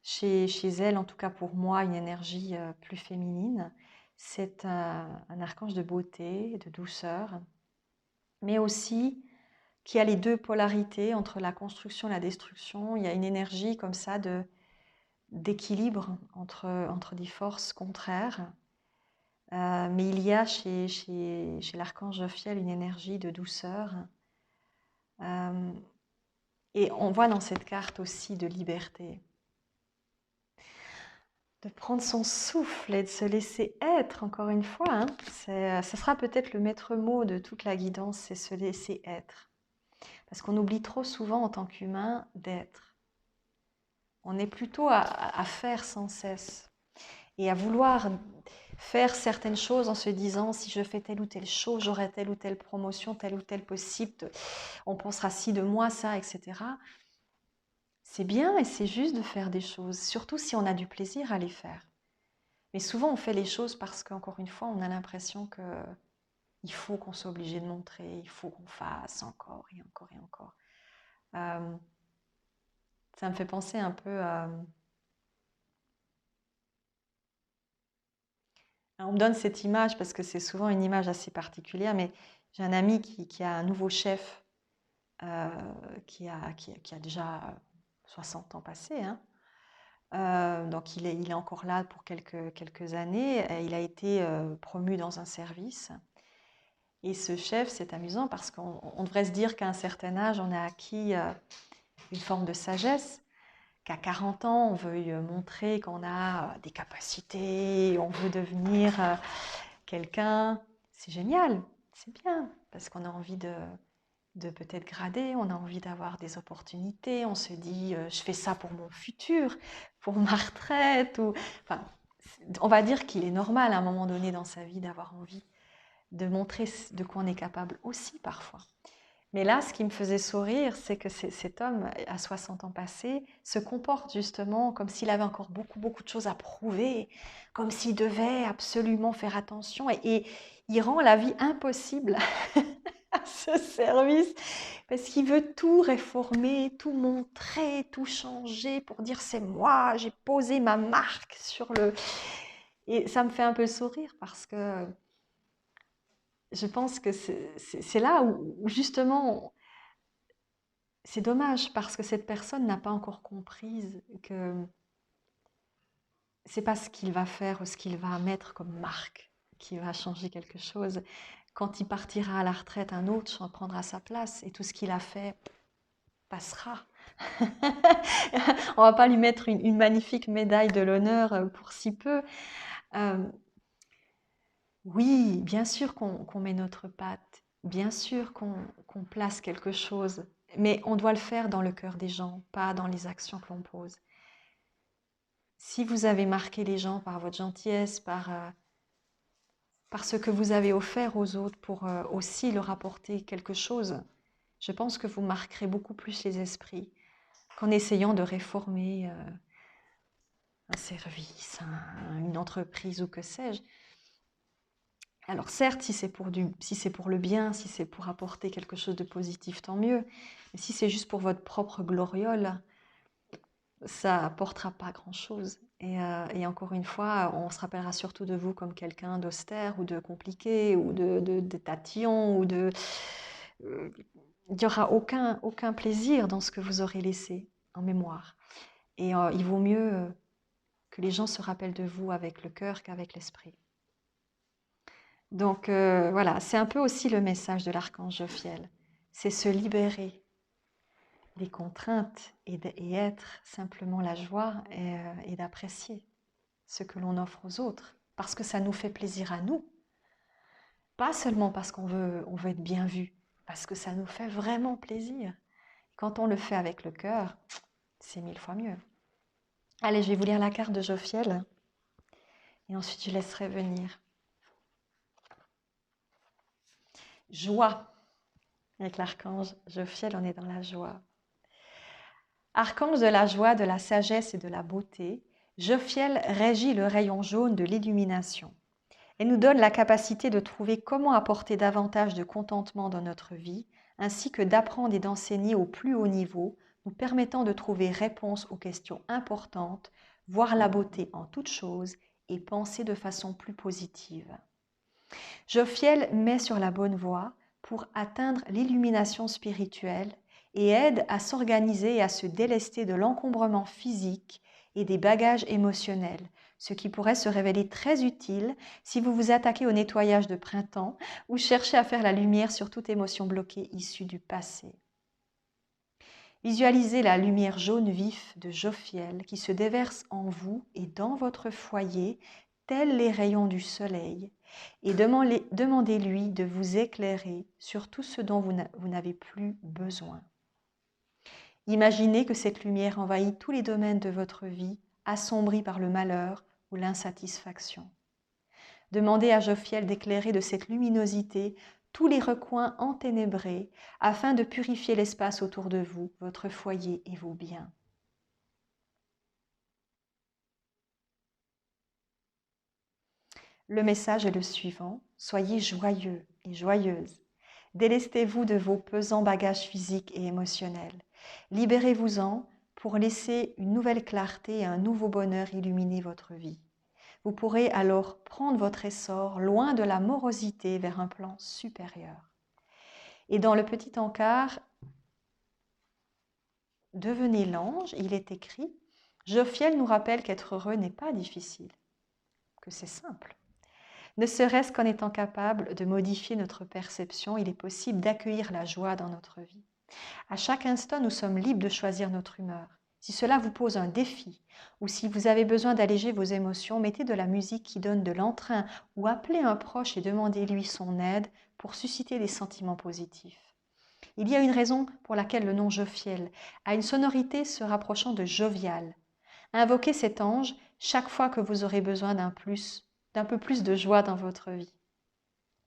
chez elle, en tout cas pour moi, une énergie plus féminine. C'est un archange de beauté, de douceur, mais aussi qui a les deux polarités entre la construction et la destruction. Il y a une énergie comme ça d'équilibre entre des forces contraires. Mais il y a chez l'archange Jophiel une énergie de douceur. Et on voit dans cette carte aussi de liberté. De prendre son souffle et de se laisser être, encore une fois. Ce sera peut-être le maître mot de toute la guidance, c'est se laisser être. Parce qu'on oublie trop souvent en tant qu'humain d'être. On est plutôt à faire sans cesse et à vouloir faire certaines choses en se disant si je fais telle ou telle chose, j'aurai telle ou telle promotion, telle ou telle possible, on pensera si de moi, ça, etc. C'est bien et c'est juste de faire des choses, surtout si on a du plaisir à les faire. Mais souvent on fait les choses parce qu'encore une fois, on a l'impression qu'il faut qu'on soit obligé de montrer, il faut qu'on fasse encore et encore et encore. Ça me fait penser un peu à... On me donne cette image parce que c'est souvent une image assez particulière, mais j'ai un ami qui a un nouveau chef qui a déjà 60 ans passés, Donc il est encore là pour quelques années. Il a été promu dans un service. Et ce chef, c'est amusant parce qu'on devrait se dire qu'à un certain âge, on a acquis une forme de sagesse, qu'à 40 ans, on veut montrer qu'on a des capacités, on veut devenir quelqu'un. C'est génial, c'est bien, parce qu'on a envie de peut-être grader, on a envie d'avoir des opportunités, on se dit je fais ça pour mon futur, pour ma retraite, ou enfin, on va dire qu'il est normal à un moment donné dans sa vie d'avoir envie de montrer de quoi on est capable aussi parfois. Mais là, ce qui me faisait sourire, c'est que cet homme, à 60 ans passés, se comporte justement comme s'il avait encore beaucoup de choses à prouver, comme s'il devait absolument faire attention, et il rend la vie impossible à ce service, parce qu'il veut tout réformer, tout montrer, tout changer pour dire c'est moi, j'ai posé ma marque sur le... Et ça me fait un peu sourire parce que je pense que c'est là où justement c'est dommage parce que cette personne n'a pas encore compris que c'est pas ce qu'il va faire ou ce qu'il va mettre comme marque qui va changer quelque chose. Quand il partira à la retraite, un autre prendra sa place et tout ce qu'il a fait passera. On va pas lui mettre une magnifique médaille de l'honneur pour si peu. Euh, oui, bien sûr qu'on met notre patte, bien sûr qu'on place quelque chose, mais on doit le faire dans le cœur des gens, pas dans les actions que l'on pose. Si vous avez marqué les gens par votre gentillesse, par ce que vous avez offert aux autres pour aussi leur apporter quelque chose, je pense que vous marquerez beaucoup plus les esprits qu'en essayant de réformer un service, une entreprise ou que sais-je. Alors certes, si c'est pour le bien, si c'est pour apporter quelque chose de positif, tant mieux. Mais si c'est juste pour votre propre gloriole, ça apportera pas grand-chose. Et encore une fois, on se rappellera surtout de vous comme quelqu'un d'austère ou de compliqué ou de tatillon ou de... il n'y aura aucun plaisir dans ce que vous aurez laissé en mémoire. Et il vaut mieux que les gens se rappellent de vous avec le cœur qu'avec l'esprit. Donc voilà, c'est un peu aussi le message de l'archange Jophiel. C'est se libérer des contraintes et être simplement la joie et d'apprécier ce que l'on offre aux autres. Parce que ça nous fait plaisir à nous. Pas seulement parce qu'on veut être bien vu, parce que ça nous fait vraiment plaisir. Quand on le fait avec le cœur, c'est 1000 fois mieux. Allez, je vais vous lire la carte de Jophiel et ensuite je laisserai venir. Joie. Avec l'archange Jophiel, on est dans la joie. Archange de la joie, de la sagesse et de la beauté, Jophiel régit le rayon jaune de l'illumination et nous donne la capacité de trouver comment apporter davantage de contentement dans notre vie, ainsi que d'apprendre et d'enseigner au plus haut niveau, nous permettant de trouver réponse aux questions importantes, voir la beauté en toutes choses et penser de façon plus positive. Jophiel met sur la bonne voie pour atteindre l'illumination spirituelle et aide à s'organiser et à se délester de l'encombrement physique et des bagages émotionnels, ce qui pourrait se révéler très utile si vous vous attaquez au nettoyage de printemps ou cherchez à faire la lumière sur toute émotion bloquée issue du passé. Visualisez la lumière jaune vif de Jophiel qui se déverse en vous et dans votre foyer, tels les rayons du soleil, et demandez-lui de vous éclairer sur tout ce dont vous n'avez plus besoin. Imaginez que cette lumière envahit tous les domaines de votre vie, assombris par le malheur ou l'insatisfaction. Demandez à Jophiel d'éclairer de cette luminosité tous les recoins enténébrés afin de purifier l'espace autour de vous, votre foyer et vos biens. Le message est le suivant, soyez joyeux et joyeuses. Délestez-vous de vos pesants bagages physiques et émotionnels. Libérez-vous-en pour laisser une nouvelle clarté et un nouveau bonheur illuminer votre vie. Vous pourrez alors prendre votre essor loin de la morosité vers un plan supérieur. Et dans le petit encart, devenez l'ange, il est écrit Jophiel nous rappelle qu'être heureux n'est pas difficile, que c'est simple. Ne serait-ce qu'en étant capable de modifier notre perception, il est possible d'accueillir la joie dans notre vie. À chaque instant, nous sommes libres de choisir notre humeur. Si cela vous pose un défi ou si vous avez besoin d'alléger vos émotions, mettez de la musique qui donne de l'entrain ou appelez un proche et demandez-lui son aide pour susciter des sentiments positifs. Il y a une raison pour laquelle le nom Jophiel a une sonorité se rapprochant de jovial. Invoquez cet ange chaque fois que vous aurez besoin d'un peu plus de joie dans votre vie.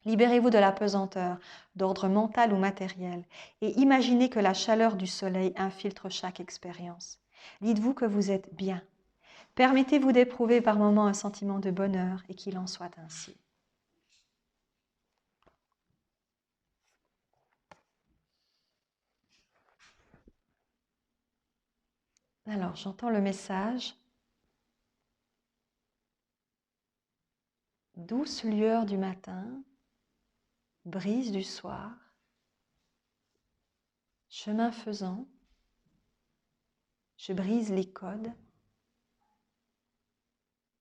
Libérez-vous de la pesanteur, d'ordre mental ou matériel, et imaginez que la chaleur du soleil infiltre chaque expérience. Dites-vous que vous êtes bien. Permettez-vous d'éprouver par moments un sentiment de bonheur et qu'il en soit ainsi. Alors, j'entends le message. Douce lueur du matin, brise du soir, chemin faisant, je brise les codes,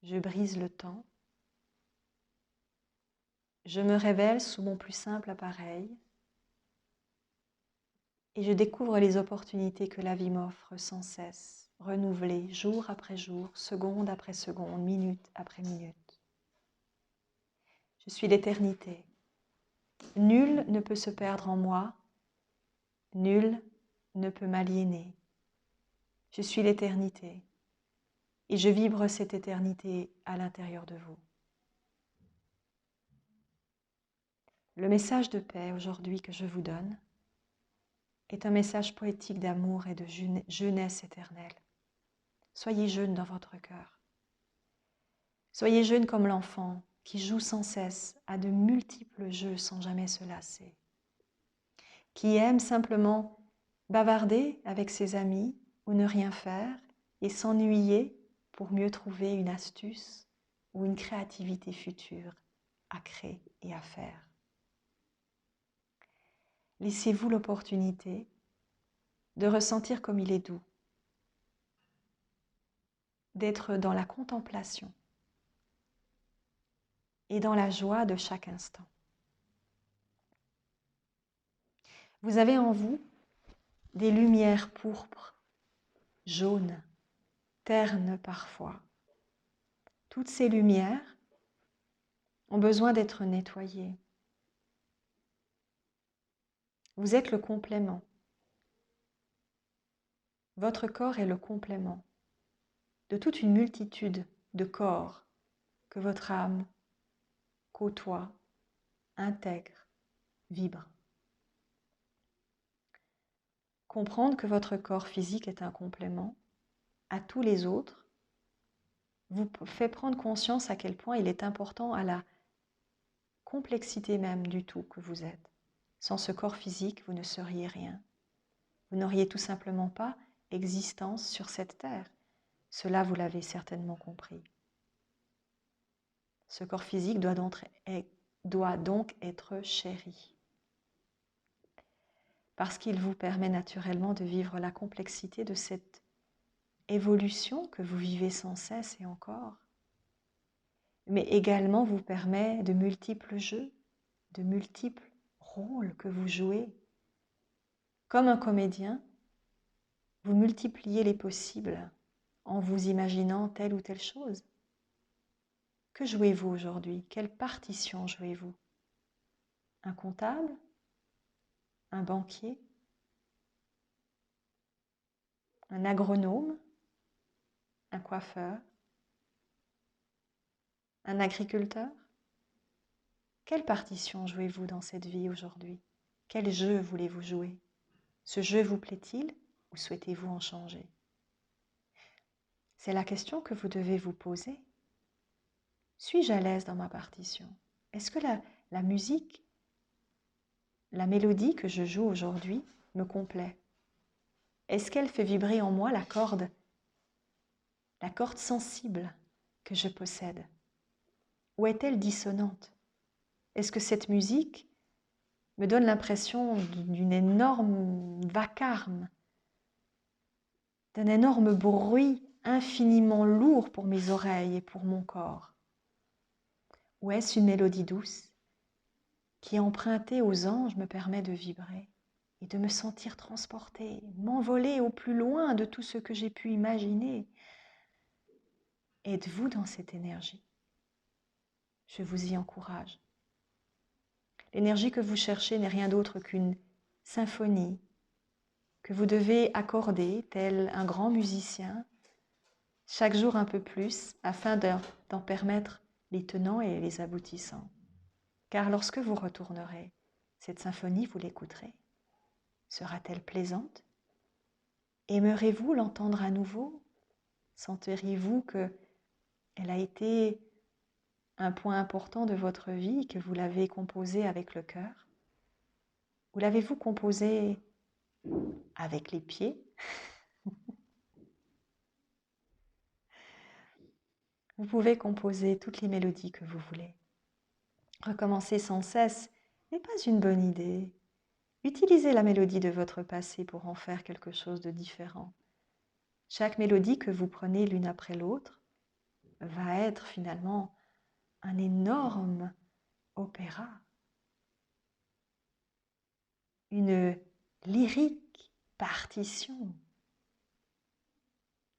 je brise le temps, je me révèle sous mon plus simple appareil et je découvre les opportunités que la vie m'offre sans cesse, renouvelées jour après jour, seconde après seconde, minute après minute. Je suis l'éternité. Nul ne peut se perdre en moi, nul ne peut m'aliéner. Je suis l'éternité et je vibre cette éternité à l'intérieur de vous. Le message de paix aujourd'hui que je vous donne est un message poétique d'amour et de jeunesse éternelle. Soyez jeune dans votre cœur. Soyez jeune comme l'enfant qui joue sans cesse à de multiples jeux sans jamais se lasser, qui aime simplement bavarder avec ses amis ou ne rien faire et s'ennuyer pour mieux trouver une astuce ou une créativité future à créer et à faire. Laissez-vous l'opportunité de ressentir comme il est doux, d'être dans la contemplation et dans la joie de chaque instant. Vous avez en vous des lumières pourpres, jaunes, ternes parfois. Toutes ces lumières ont besoin d'être nettoyées. Vous êtes le complément. Votre corps est le complément de toute une multitude de corps que votre âme côtoie, intègre, vibre. Comprendre que votre corps physique est un complément à tous les autres vous fait prendre conscience à quel point il est important à la complexité même du tout que vous êtes. Sans ce corps physique, vous ne seriez rien. Vous n'auriez tout simplement pas existence sur cette terre. Cela, vous l'avez certainement compris. Ce corps physique doit donc être chéri. Parce qu'il vous permet naturellement de vivre la complexité de cette évolution que vous vivez sans cesse et encore, mais également vous permet de multiples jeux, de multiples rôles que vous jouez. Comme un comédien, vous multipliez les possibles en vous imaginant telle ou telle chose. Que jouez-vous aujourd'hui? Quelle partition jouez-vous? Un comptable? Un banquier? Un agronome? Un coiffeur? Un agriculteur? Quelle partition jouez-vous dans cette vie aujourd'hui? Quel jeu voulez-vous jouer? Ce jeu vous plaît-il ou souhaitez-vous en changer? C'est la question que vous devez vous poser. Suis-je à l'aise dans ma partition? Est-ce que la musique, la mélodie que je joue aujourd'hui me complaît? Est-ce qu'elle fait vibrer en moi la corde sensible que je possède? Ou est-elle dissonante? Est-ce que cette musique me donne l'impression d'une énorme vacarme, d'un énorme bruit infiniment lourd pour mes oreilles et pour mon corps? Ou est-ce une mélodie douce qui, empruntée aux anges, me permet de vibrer et de me sentir transportée, m'envoler au plus loin de tout ce que j'ai pu imaginer? Êtes-vous dans cette énergie? Je vous y encourage. L'énergie que vous cherchez n'est rien d'autre qu'une symphonie que vous devez accorder, tel un grand musicien, chaque jour un peu plus, afin d'en permettre les tenants et les aboutissants. Car lorsque vous retournerez, cette symphonie, vous l'écouterez. Sera-t-elle plaisante? Aimerez-vous l'entendre à nouveau? Sentirez-vous qu'elle a été un point important de votre vie, que vous l'avez composée avec le cœur? Ou l'avez-vous composée avec les pieds? Vous pouvez composer toutes les mélodies que vous voulez. Recommencer sans cesse n'est pas une bonne idée. Utilisez la mélodie de votre passé pour en faire quelque chose de différent. Chaque mélodie que vous prenez l'une après l'autre va être finalement un énorme opéra, une lyrique partition.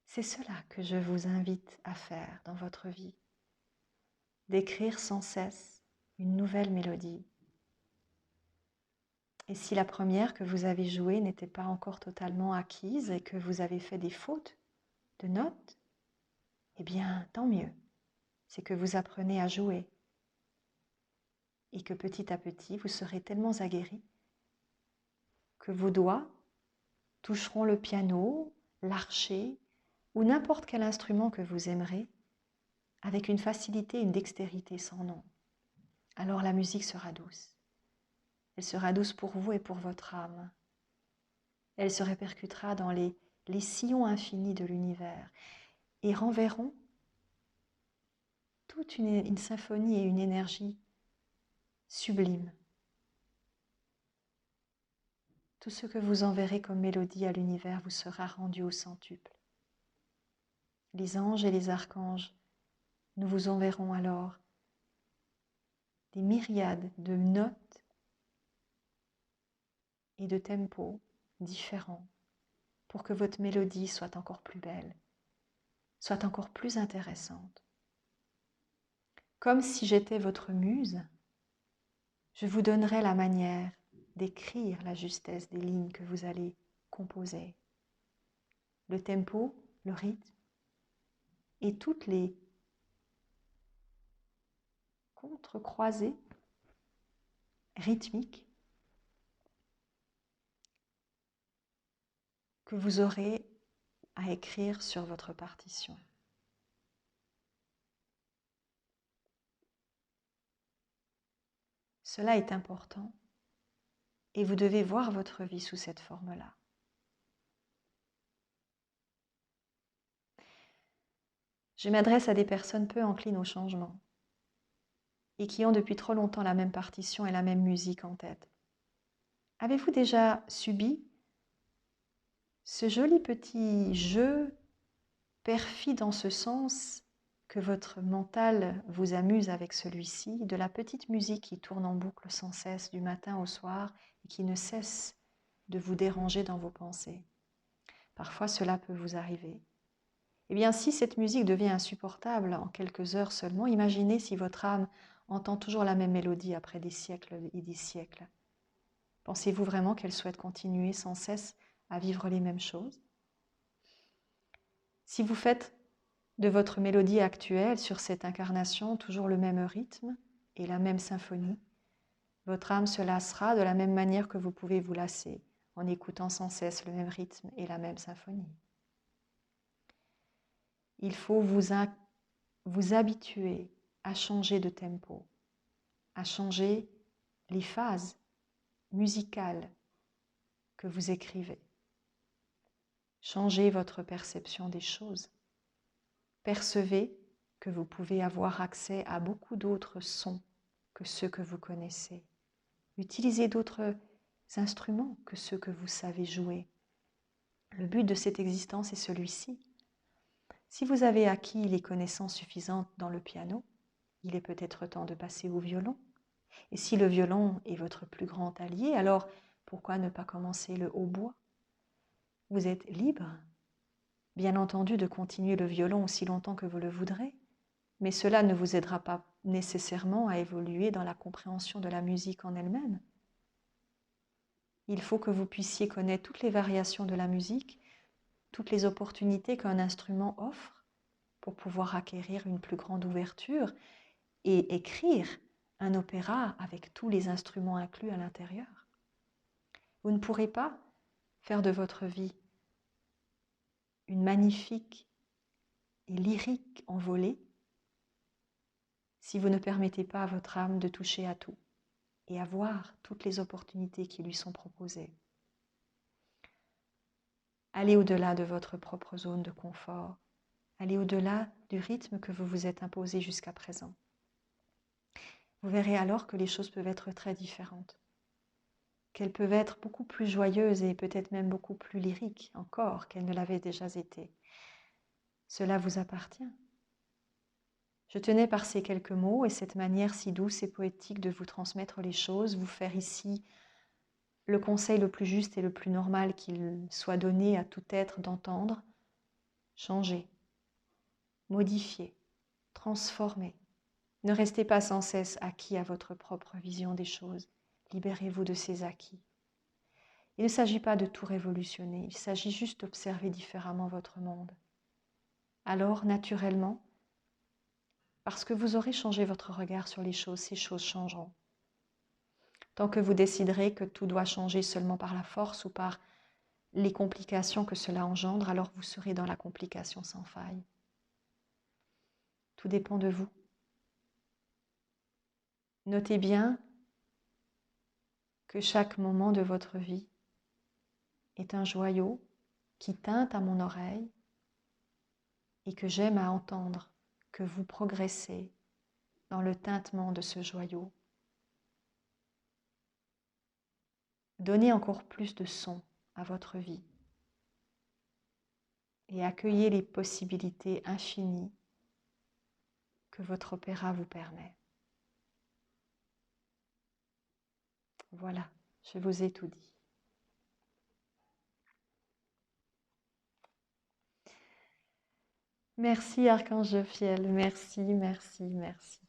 C'est cela que je vous invite à faire dans votre vie, d'écrire sans cesse une nouvelle mélodie. Et si la première que vous avez jouée n'était pas encore totalement acquise et que vous avez fait des fautes de notes, eh bien, tant mieux. C'est que vous apprenez à jouer et que petit à petit, vous serez tellement aguerri que vos doigts toucheront le piano, l'archet ou n'importe quel instrument que vous aimerez avec une facilité, une dextérité sans nom. Alors la musique sera douce. Elle sera douce pour vous et pour votre âme. Elle se répercutera dans les sillons infinis de l'univers et renverront toute une symphonie et une énergie sublime. Tout ce que vous enverrez comme mélodie à l'univers vous sera rendu au centuple. Les anges et les archanges, nous vous enverrons alors des myriades de notes et de tempos différents pour que votre mélodie soit encore plus belle, soit encore plus intéressante. Comme si j'étais votre muse, je vous donnerai la manière d'écrire la justesse des lignes que vous allez composer, le tempo, le rythme et toutes les contre-croisées rythmiques que vous aurez à écrire sur votre partition. Cela est important et vous devez voir votre vie sous cette forme-là. Je m'adresse à des personnes peu enclines au changement et qui ont depuis trop longtemps la même partition et la même musique en tête. Avez-vous déjà subi ce joli petit jeu perfide en ce sens que votre mental vous amuse avec celui-ci, de la petite musique qui tourne en boucle sans cesse du matin au soir et qui ne cesse de vous déranger dans vos pensées? Parfois cela peut vous arriver. Eh bien, si cette musique devient insupportable en quelques heures seulement, imaginez si votre âme entend toujours la même mélodie après des siècles et des siècles. Pensez-vous vraiment qu'elle souhaite continuer sans cesse à vivre les mêmes choses? Si vous faites de votre mélodie actuelle sur cette incarnation toujours le même rythme et la même symphonie, votre âme se lassera de la même manière que vous pouvez vous lasser en écoutant sans cesse le même rythme et la même symphonie. Il faut vous habituer à changer de tempo, à changer les phases musicales que vous écrivez. Changez votre perception des choses. Percevez que vous pouvez avoir accès à beaucoup d'autres sons que ceux que vous connaissez. Utilisez d'autres instruments que ceux que vous savez jouer. Le but de cette existence est celui-ci, Si vous avez acquis les connaissances suffisantes dans le piano, il est peut-être temps de passer au violon. Et si le violon est votre plus grand allié, alors pourquoi ne pas commencer le hautbois? Vous êtes libre, bien entendu, de continuer le violon aussi longtemps que vous le voudrez, mais cela ne vous aidera pas nécessairement à évoluer dans la compréhension de la musique en elle-même. Il faut que vous puissiez connaître toutes les variations de la musique, toutes les opportunités qu'un instrument offre pour pouvoir acquérir une plus grande ouverture et écrire un opéra avec tous les instruments inclus à l'intérieur. Vous ne pourrez pas faire de votre vie une magnifique et lyrique envolée si vous ne permettez pas à votre âme de toucher à tout et à voir toutes les opportunités qui lui sont proposées. Allez au-delà de votre propre zone de confort. Allez au-delà du rythme que vous vous êtes imposé jusqu'à présent. Vous verrez alors que les choses peuvent être très différentes, qu'elles peuvent être beaucoup plus joyeuses et peut-être même beaucoup plus lyriques encore qu'elles ne l'avaient déjà été. Cela vous appartient. Je tenais par ces quelques mots et cette manière si douce et poétique de vous transmettre les choses, vous faire ici le conseil le plus juste et le plus normal qu'il soit donné à tout être d'entendre: changez, modifiez, transformez. Ne restez pas sans cesse acquis à votre propre vision des choses. Libérez-vous de ces acquis. Il ne s'agit pas de tout révolutionner, il s'agit juste d'observer différemment votre monde. Alors, naturellement, parce que vous aurez changé votre regard sur les choses, ces choses changeront. Tant que vous déciderez que tout doit changer seulement par la force ou par les complications que cela engendre, alors vous serez dans la complication sans faille. Tout dépend de vous. Notez bien que chaque moment de votre vie est un joyau qui teinte à mon oreille et que j'aime à entendre que vous progressez dans le tintement de ce joyau. Donnez encore plus de son à votre vie et accueillez les possibilités infinies que votre opéra vous permet. Voilà, je vous ai tout dit. Merci Archange Jophiel, merci, merci, merci.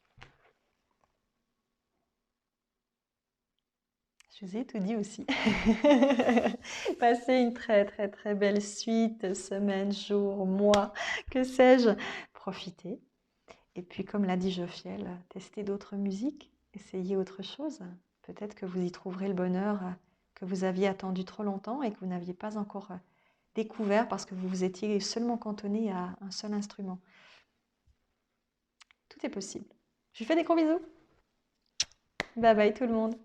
Je vous ai tout dit aussi. Passez une très très très belle suite, semaine, jour, mois, que sais-je. Profitez. Et puis comme l'a dit Jophiel, testez d'autres musiques, essayez autre chose. Peut-être que vous y trouverez le bonheur que vous aviez attendu trop longtemps et que vous n'aviez pas encore découvert parce que vous vous étiez seulement cantonné à un seul instrument. Tout est possible. Je vous fais des gros bisous. Bye bye tout le monde.